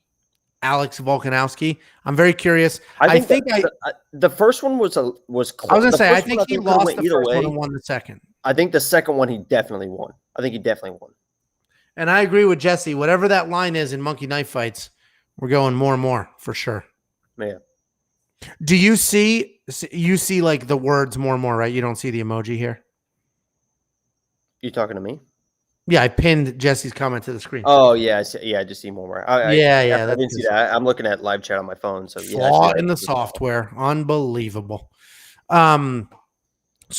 Alex Volkanowski? I'm very curious. I think the first one was close. I was gonna say I think he lost the first one and won the second. I think the second one he definitely won. And I agree with Jesse. Whatever that line is in Monkey Knife Fights, we're going more and more for sure. Man, do you see like the words more and more, right? You don't see the emoji here. You talking to me? Yeah, I pinned Jesse's comment to the screen. Oh yeah, I just see more. I didn't see that. I'm looking at live chat on my phone. So flaw in the software, unbelievable. So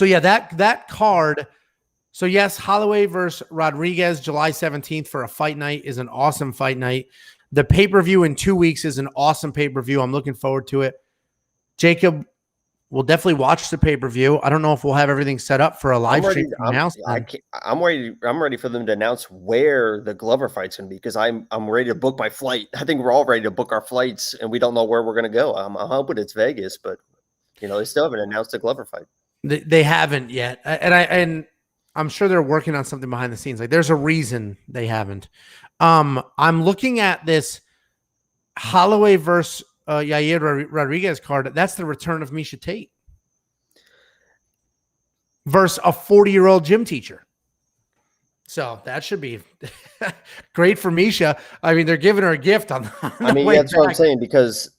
yeah, that card. So yes, Holloway versus Rodriguez, July 17th for a fight night is an awesome fight night. The pay-per-view in 2 weeks is an awesome pay-per-view. I'm looking forward to it. Jacob, we'll definitely watch the pay-per-view. I don't know if we'll have everything set up for a live stream announcement. I'm ready for them to announce where the Glover fight's going to be, because I'm ready to book my flight. I think we're all ready to book our flights, and we don't know where we're going to go. I'm hoping it's Vegas, but they still haven't announced the Glover fight. They haven't yet, and I'm sure they're working on something behind the scenes. Like there's a reason they haven't. I'm looking at this Holloway versus Yair Rodriguez card. That's the return of Miesha Tate versus a 40-year-old gym teacher. So that should be great for Miesha. I mean, they're giving her a gift on the way that's back. What I'm saying, because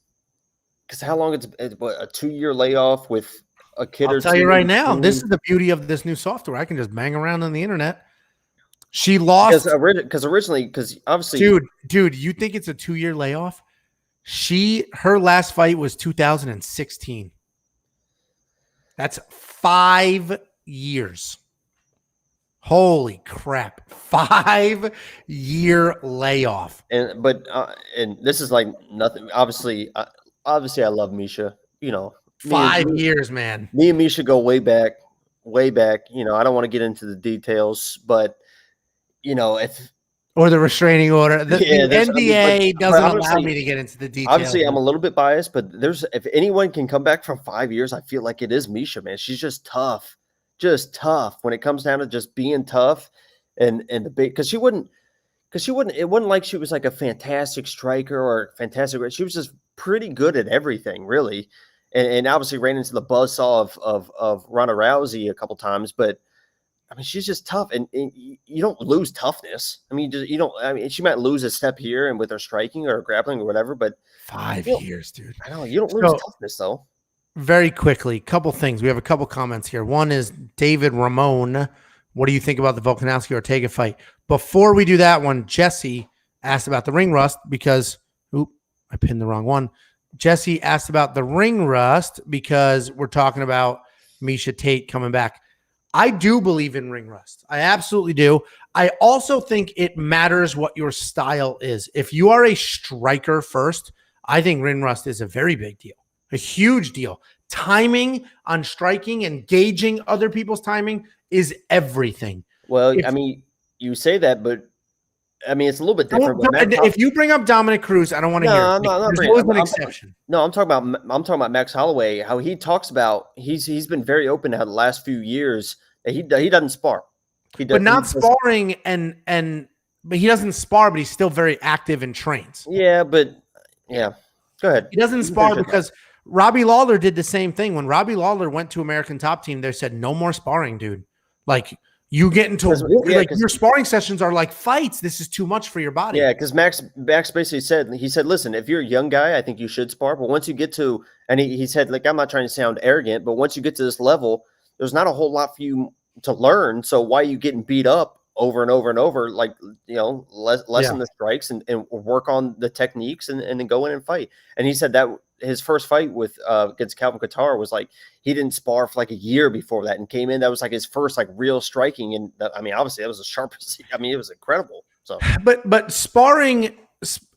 how long it's what, a 2-year layoff with a kid I'll or tell two. you right now, this is the beauty of this new software. I can just bang around on the internet. She lost because originally, because obviously, dude, you think it's a 2-year layoff? Her last fight was 2016. That's 5 years. Holy crap. 5-year layoff. and this is like nothing. Obviously, I love Misha. You know, 5 years, man. me and Misha go way back, way back. You know, I don't want to get into the details, but you know, or the restraining order. The NDA doesn't allow me to get into the details. Obviously, I'm a little bit biased, but if anyone can come back from 5 years, I feel like it is Misha, man. She's just tough when it comes down to just being tough and the big, because it wasn't like she was like a fantastic striker or fantastic. She was just pretty good at everything, really, and obviously ran into the buzzsaw of Ronda Rousey a couple times, but. I mean, she's just tough, and you don't lose toughness. I mean, you don't. I mean, she might lose a step here and with her striking or grappling or whatever, but 5 years, dude. I know you don't lose toughness though. Very quickly, couple things. We have a couple comments here. One is David Ramon. What do you think about the Volkanowski Ortega fight? Before we do that one, Jesse asked about the ring rust because, I pinned the wrong one. Jesse asked about the ring rust because we're talking about Misha Tate coming back. I do believe in ring rust. I absolutely do. I also think it matters what your style is. If you are a striker first, I think ring rust is a very big deal, a huge deal. Timing on striking and gauging other people's timing is everything. Well, I mean, you say that, but I mean, it's a little bit different. If you bring up Dominic Cruz, I don't want to hear it. There's always an exception. I'm talking about Max Holloway. How he talks about he's been very open now the last few years. He doesn't spar. Sparring but he doesn't spar, but he's still very active and trains. Yeah, but go ahead. He doesn't spar because Robbie Lawler did the same thing. When Robbie Lawler went to American Top Team, they said no more sparring, dude. Like you get into your sparring sessions are like fights. This is too much for your body. Yeah, because Max basically said, listen, if you're a young guy, I think you should spar. But once you get to, and he said, like, I'm not trying to sound arrogant, but once you get to this level, there's not a whole lot for you to learn. So why are you getting beat up over and over and over? Like, you know, lessen the strikes and work on the techniques and then go in and fight. And he said that his first fight with against Calvin Kattar was like he didn't spar for like a year before that and came in. That was like his first like real striking. And I mean, obviously that was the sharpest. I mean, it was incredible. So, but sparring,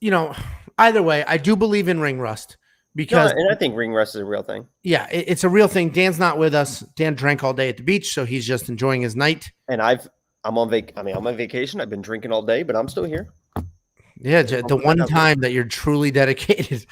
you know, either way, I do believe in ring rust. Because and I think ring rust is a real thing. Yeah, it's a real thing. Dan's not with us. Dan drank all day at the beach, so he's just enjoying his night. And I'm on vacation. I've been drinking all day, but I'm still here. Yeah, the one time that you're truly dedicated.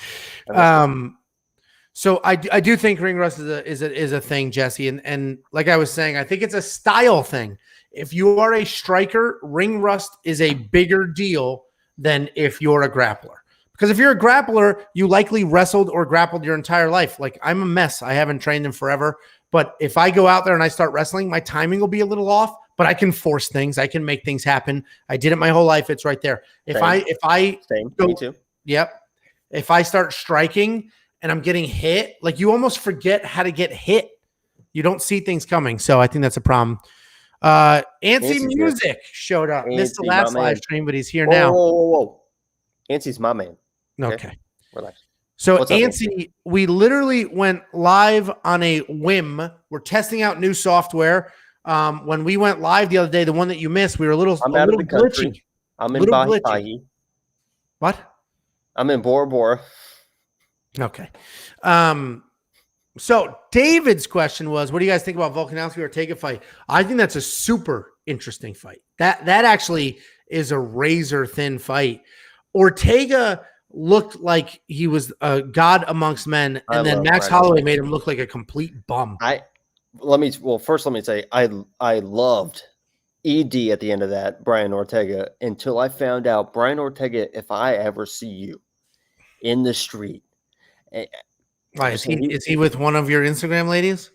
So I do think ring rust is a thing, Jesse. And like I was saying, I think it's a style thing. If you are a striker, ring rust is a bigger deal than if you're a grappler. Because if you're a grappler, you likely wrestled or grappled your entire life. Like I'm a mess. I haven't trained in forever. But if I go out there and I start wrestling, my timing will be a little off, but I can force things. I can make things happen. I did it my whole life. It's right there. Me too. Yep. If I start striking and I'm getting hit, like you almost forget how to get hit. You don't see things coming. So I think that's a problem. Antsy Music showed up. Missed the last live stream, but he's here now. Whoa. Antsie's my man. Okay. Relax. So Antsy, we literally went live on a whim. We're testing out new software. When we went live the other day, the one that you missed, we were a little glitchy. I'm in Bahi. What? I'm in Bora Bora. Okay. So David's question was, what do you guys think about Volkanowski Ortega fight? I think that's a super interesting fight. That actually is a razor thin fight. Ortega looked like he was a god amongst men, and then Max Holloway made him look like a complete bum. Let me say I loved ED at the end of that, Brian Ortega, until I found out, Brian Ortega, if I ever see you in the street. Is he with one of your Instagram ladies?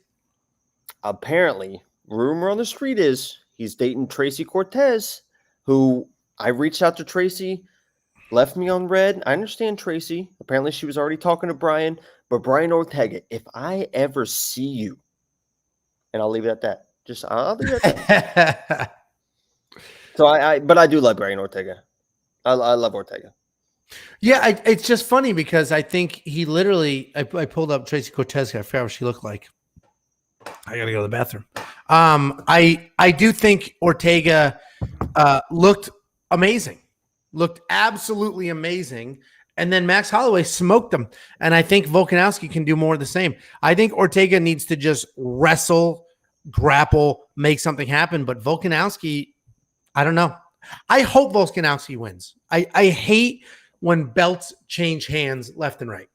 Apparently, rumor on the street is he's dating Tracy Cortez, who I reached out to Tracy. Left me on red. I understand Tracy. Apparently, she was already talking to Brian. But Brian Ortega, if I ever see you and I'll leave it at that. I'll leave it at that. So but I do love Brian Ortega. I love Ortega. Yeah, it's just funny because I think he literally. I pulled up Tracy Cortez. I forgot what she looked like. I gotta go to the bathroom. I do think Ortega looked amazing, looked absolutely amazing, and then Max Holloway smoked him. And I think Volkanowski can do more of the same. I think Ortega needs to just wrestle, grapple, make something happen. But Volkanowski, I don't know. I hope Volkanowski wins. I hate when belts change hands left and right.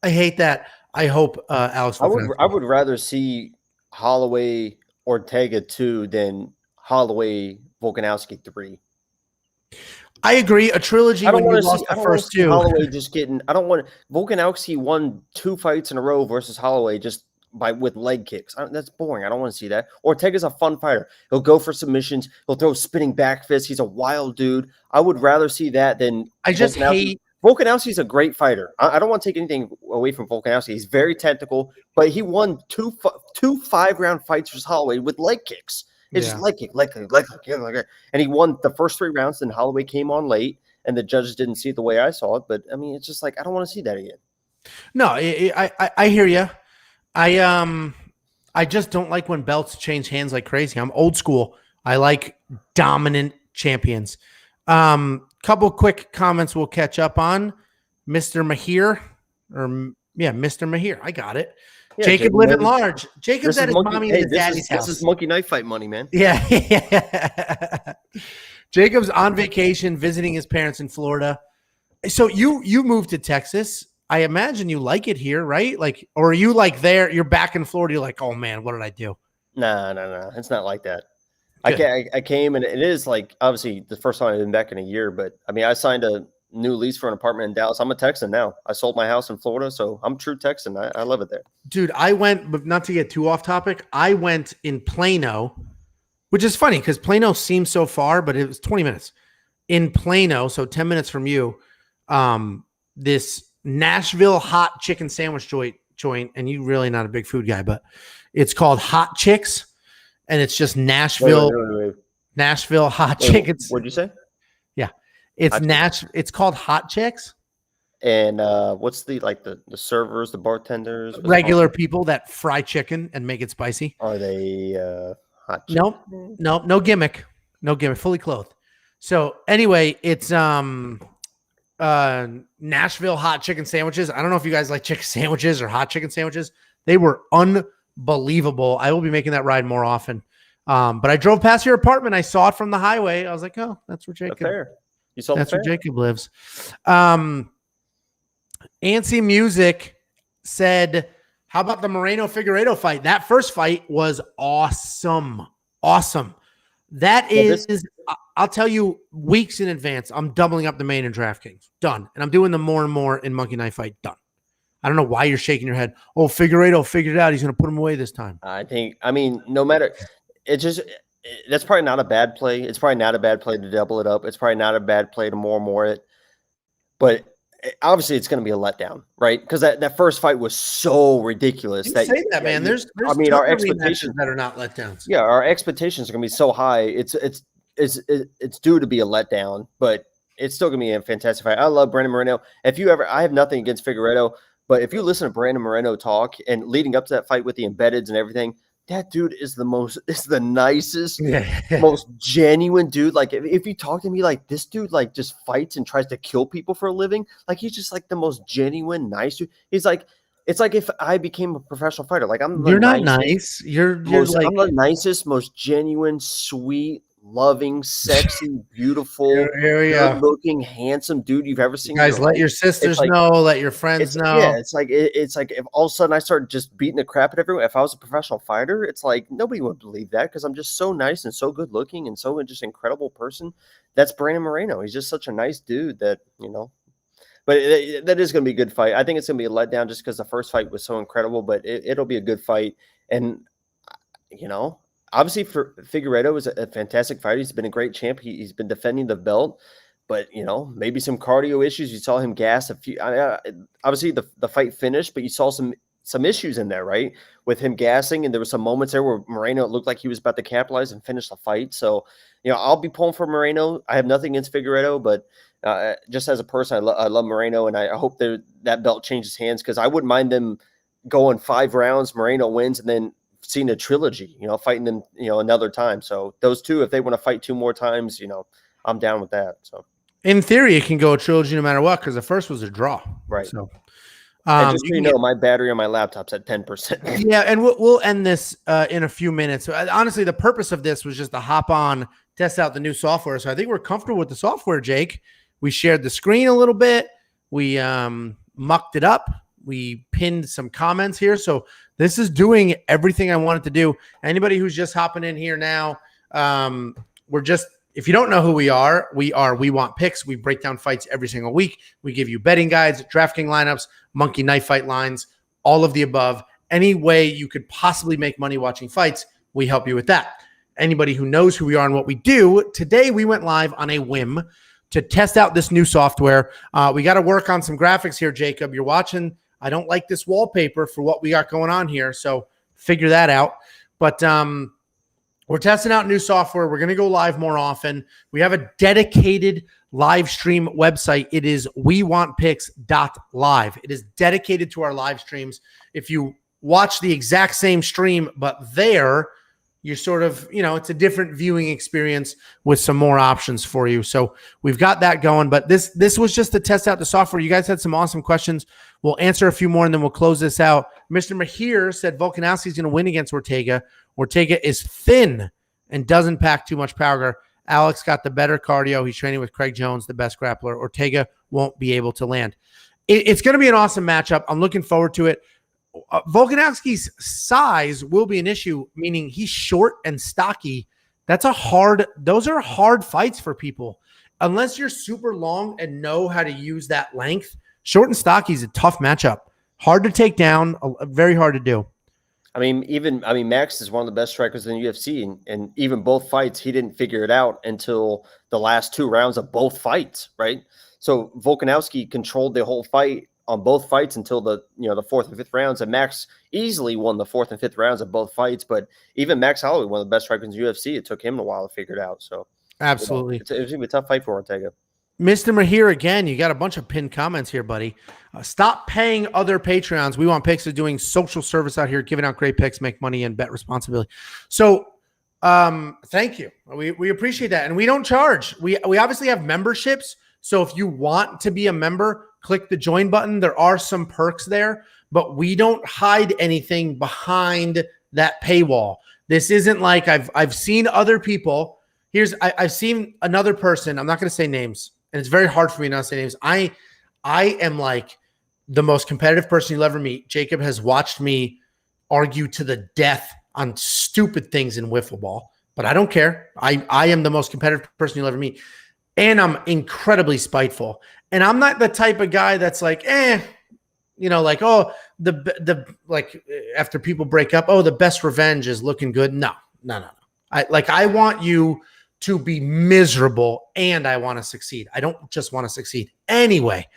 I hate that. I hope Alex. I would rather see Holloway Ortega 2 than Holloway Volkanowski 3. I agree. A trilogy. I don't want to see the first two. Holloway just getting. I don't want Volkanowski won 2 fights in a row versus Holloway just with leg kicks. That's boring. I don't want to see that. Ortega's a fun fighter. He'll go for submissions. He'll throw spinning back fists. He's a wild dude. I would rather see that than. I just hate. Volkanowski's a great fighter. I don't want to take anything away from Volkanowski. He's very technical, but he won two 5-round fights versus Holloway with leg kicks. It's just leg kick. And he won the first 3 rounds, then Holloway came on late, and the judges didn't see it the way I saw it. But, I mean, it's just like, I don't want to see that again. No, I hear you. I just don't like when belts change hands like crazy. I'm old school. I like dominant champions. Couple quick comments we'll catch up on. Mr. Mahir, Mr. Mahir. I got it. Yeah, Jacob living large. Jacob's at his mommy and his daddy's house. This is monkey knife fight money, man. Yeah. Jacob's on vacation visiting his parents in Florida. So you moved to Texas. I imagine you like it here, right? Like, or are you like there? You're back in Florida. You're like, oh man, what did I do? No. It's not like that. I came, and it is like, obviously the first time I've been back in a year, but I mean, I signed a new lease for an apartment in Dallas. I'm a Texan now. I sold my house in Florida, so I'm a true Texan. I love it there. Dude, I went, but not to get too off topic, I went in Plano, which is funny because Plano seems so far, but it was 20 minutes. In Plano, so 10 minutes from you, this Nashville hot chicken sandwich joint, and you're really not a big food guy, but it's called Hot Chicks. And it's just Nashville, wait. Nashville hot chickens. What'd you say? Yeah, it's It's called Hot Chicks. And what's the servers, the bartenders, regular people that fry chicken and make it spicy? Are they hot? Chicken? Nope, no gimmick, fully clothed. So anyway, it's Nashville hot chicken sandwiches. I don't know if you guys like chicken sandwiches or hot chicken sandwiches. They were unbelievable. I will be making that ride more often. But I drove past your apartment. I saw it from the highway. I was like, oh, that's where Jacob. That's where Jacob lives. Antsy Music said, how about the Moreno Figueiredo fight? That first fight was awesome. That is, I'll tell you weeks in advance, I'm doubling up the main in DraftKings. Done. And I'm doing them more and more in Monkey Knife Fight. Done. I don't know why you're shaking your head. Oh, Figueiredo figured it out. He's going to put him away this time. No matter. That's probably not a bad play. It's probably not a bad play to double it up. It's probably not a bad play to more it. But obviously, it's going to be a letdown, right? Because that first fight was so ridiculous. You say that, man. There's our expectations that are not letdowns. Yeah, our expectations are going to be so high. It's due to be a letdown, but it's still going to be a fantastic fight. I love Brandon Moreno. I have nothing against Figueiredo, but if you listen to Brandon Moreno talk and leading up to that fight with the embeddeds and everything, that dude is the nicest, most genuine dude. Like if you talk to me like this dude, like just fights and tries to kill people for a living, like he's just like the most genuine, nice dude. He's like, it's like if I became a professional fighter, like you're not nice. I'm the nicest, most genuine, sweet, loving, sexy, beautiful, good-looking, handsome dude you've ever seen. Guys, let your sisters know, let your friends know. Yeah, it's like if all of a sudden I started just beating the crap at everyone. If I was a professional fighter, it's like nobody would believe that because I'm just so nice and so good looking and so just incredible person. That's Brandon Moreno. He's just such a nice dude that But that is going to be a good fight. I think it's going to be a letdown just because the first fight was so incredible. But it'll be a good fight, and obviously, for Figueiredo is a fantastic fighter. He's been a great champ. He's been defending the belt, but maybe some cardio issues. You saw him gas a few. Obviously, the fight finished, but you saw some some issues in there, right? With him gassing, and there were some moments there where Moreno looked like he was about to capitalize and finish the fight. So, I'll be pulling for Moreno. I have nothing against Figueiredo, but just as a person, I love Moreno, and I hope that belt changes hands, because I wouldn't mind them going 5 rounds, Moreno wins, and then seeing a trilogy, fighting them, another time. So those two, if they want to fight 2 more times, I'm down with that. So in theory, it can go a trilogy no matter what, because the first was a draw. Right. So and just so you know, my battery on my laptop's at 10%. Yeah, and we'll end this in a few minutes. So, honestly, the purpose of this was just to hop on, test out the new software. So I think we're comfortable with the software, Jake. We shared the screen a little bit. We mucked it up. We pinned some comments here. So this is doing everything I wanted to do. Anybody who's just hopping in here now, if you don't know who we are, We Want Picks. We break down fights every single week. We give you betting guides, DraftKings lineups, monkey knife fight lines, all of the above. Any way you could possibly make money watching fights, we help you with that. Anybody who knows who we are and what we do, today we went live on a whim to test out this new software. We got to work on some graphics here, Jacob. You're watching. I don't like this wallpaper for what we got going on here, so figure that out. But we're testing out new software. We're going to go live more often. We have a dedicated live stream website. It is wewantpicks.live. It is dedicated to our live streams. If you watch the exact same stream, but there, you're sort of, it's a different viewing experience with some more options for you. So we've got that going, but this was just to test out the software. You guys had some awesome questions. We'll answer a few more and then we'll close this out. Mr. Mahir said Volkanowski is going to win against Ortega. Ortega is thin and doesn't pack too much power. Alex got the better cardio. He's training with Craig Jones, the best grappler. Ortega won't be able to land. It's going to be an awesome matchup. I'm looking forward to it. Volkanowski's size will be an issue, meaning he's short and stocky. Those are hard fights for people. Unless you're super long and know how to use that length, short and stocky is a tough matchup. Hard to take down, very hard to do. Max is one of the best strikers in the UFC, and even both fights, he didn't figure it out until the last 2 rounds of both fights, right? So Volkanowski controlled the whole fight on both fights until the 4th and 5th rounds, and Max easily won the 4th and 5th rounds of both fights. But even Max Holloway, one of the best strikers in the UFC, it took him a while to figure it out. So absolutely, it's going to be a tough fight for Ortega. Mr. Mahir, again, you got a bunch of pinned comments here, buddy. Stop paying other Patreons. We Want Picks are doing social service out here, giving out great picks, make money, and bet responsibly. So thank you. We appreciate that. And we don't charge. We obviously have memberships. So if you want to be a member, click the join button. There are some perks there, but we don't hide anything behind that paywall. This isn't like I've seen other people. I've seen another person. I'm not going to say names, and it's very hard for me not to say names. I am like the most competitive person you'll ever meet. Jacob has watched me argue to the death on stupid things in wiffle ball, but I don't care. I am the most competitive person you'll ever meet. And I'm incredibly spiteful. And I'm not the type of guy that's like, after people break up, the best revenge is looking good. No. I want you to be miserable, and I want to succeed. I don't just want to succeed anyway.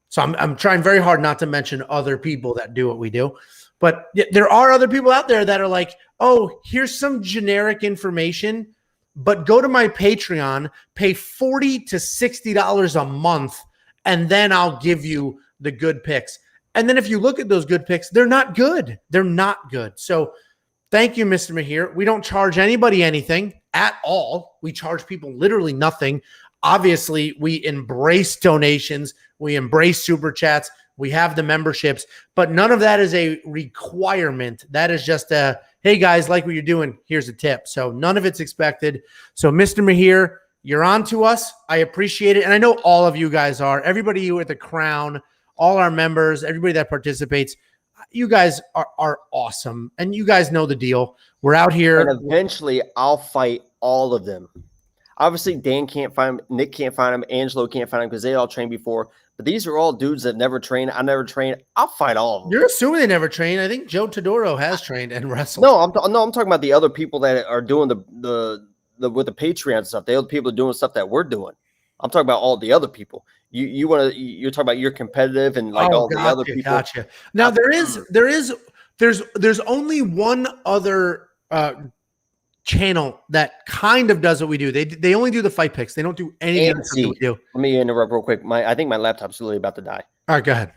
So I'm trying very hard not to mention other people that do what we do. But there are other people out there that are like, here's some generic information, but go to my Patreon, pay $40 to $60 a month, and then I'll give you the good picks. And then if you look at those good picks, they're not good. They're not good. So thank you, Mr. Mahir. We don't charge anybody anything at all. We charge people literally nothing. Obviously, we embrace donations. We embrace super chats. We have the memberships, but none of that is a requirement. That is just hey guys, like what you're doing, here's a tip. So none of it's expected. So Mr. Mahir, you're on to us. I appreciate it. And I know all of you guys are. Everybody you at the Crown, all our members, everybody that participates, you guys are awesome. And you guys know the deal. We're out here. And eventually I'll fight all of them. Obviously, Dan can't find him. Nick can't find him. Angelo can't find him because they all trained before. But these are all dudes that never trained. I never trained. I'll fight all of them. You're assuming they never trained. I think Joe Todoro has trained and wrestled. No, I'm talking about the other people that are doing the with the Patreon stuff. The other people are doing stuff that we're doing. I'm talking about all the other people. You're talking about you're competitive and like all the other people. Gotcha. Now there's only one other channel that kind of does what we do. They only do the fight picks. They don't do anything else that we do. Let me interrupt real quick. I think my laptop's literally about to die. All right, go ahead.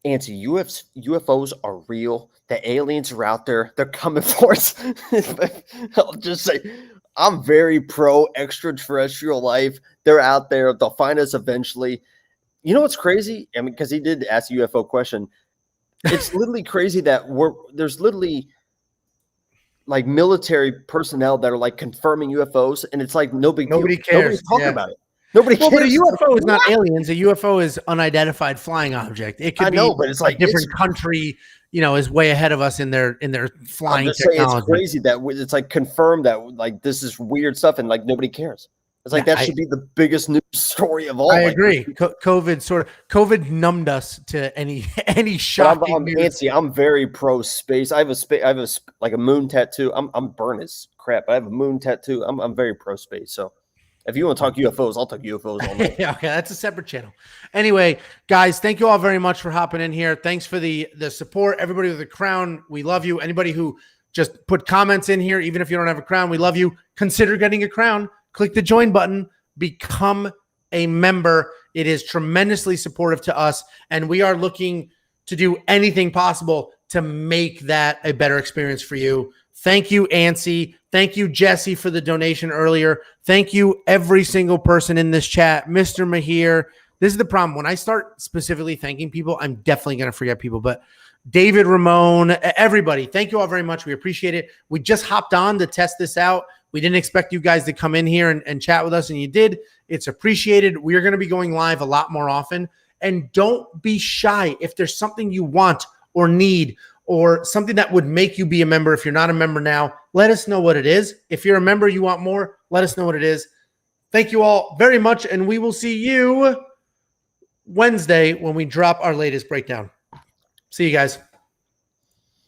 UFOs are real. The aliens are out there. They're coming for us. I'll just say, I'm very pro extraterrestrial life. They're out there. They'll find us eventually. You know what's crazy? I mean, because he did ask a UFO question. It's literally crazy that there's literally like military personnel that are like confirming UFOs, and it's like nobody cares. Nobody's talking about it. Nobody cares. But a UFO is not aliens. A UFO is unidentified flying object. It could be but it's like a different country, is way ahead of us in their flying technology. It's crazy that it's like confirmed that like this is weird stuff and like nobody cares. It's like that should be the biggest news story of all. I agree. COVID numbed us to any shocking news. I'm very pro space. I have a moon tattoo. I'm burnt as crap. I have a moon tattoo. I'm very pro space. So if you want to talk UFOs, I'll talk UFOs all night. Yeah, okay, that's a separate channel. Anyway, guys, thank you all very much for hopping in here. Thanks for the support. Everybody with a crown, we love you. Anybody who just put comments in here, even if you don't have a crown, we love you. Consider getting a crown. Click the join button. Become a member. It is tremendously supportive to us, and we are looking to do anything possible to make that a better experience for you. Thank you, Ansi. Thank you, Jesse, for the donation earlier. Thank you, every single person in this chat. Mr. Mahir. This is the problem. When I start specifically thanking people, I'm definitely going to forget people. But David Ramon, everybody, thank you all very much. We appreciate it. We just hopped on to test this out. We didn't expect you guys to come in here and chat with us, and you did. It's appreciated. We are going to be going live a lot more often. And don't be shy. If there's something you want or need or something that would make you be a member, if you're not a member now, let us know what it is. If you're a member, you want more, let us know what it is. Thank you all very much, and we will see you Wednesday when we drop our latest breakdown. See you guys.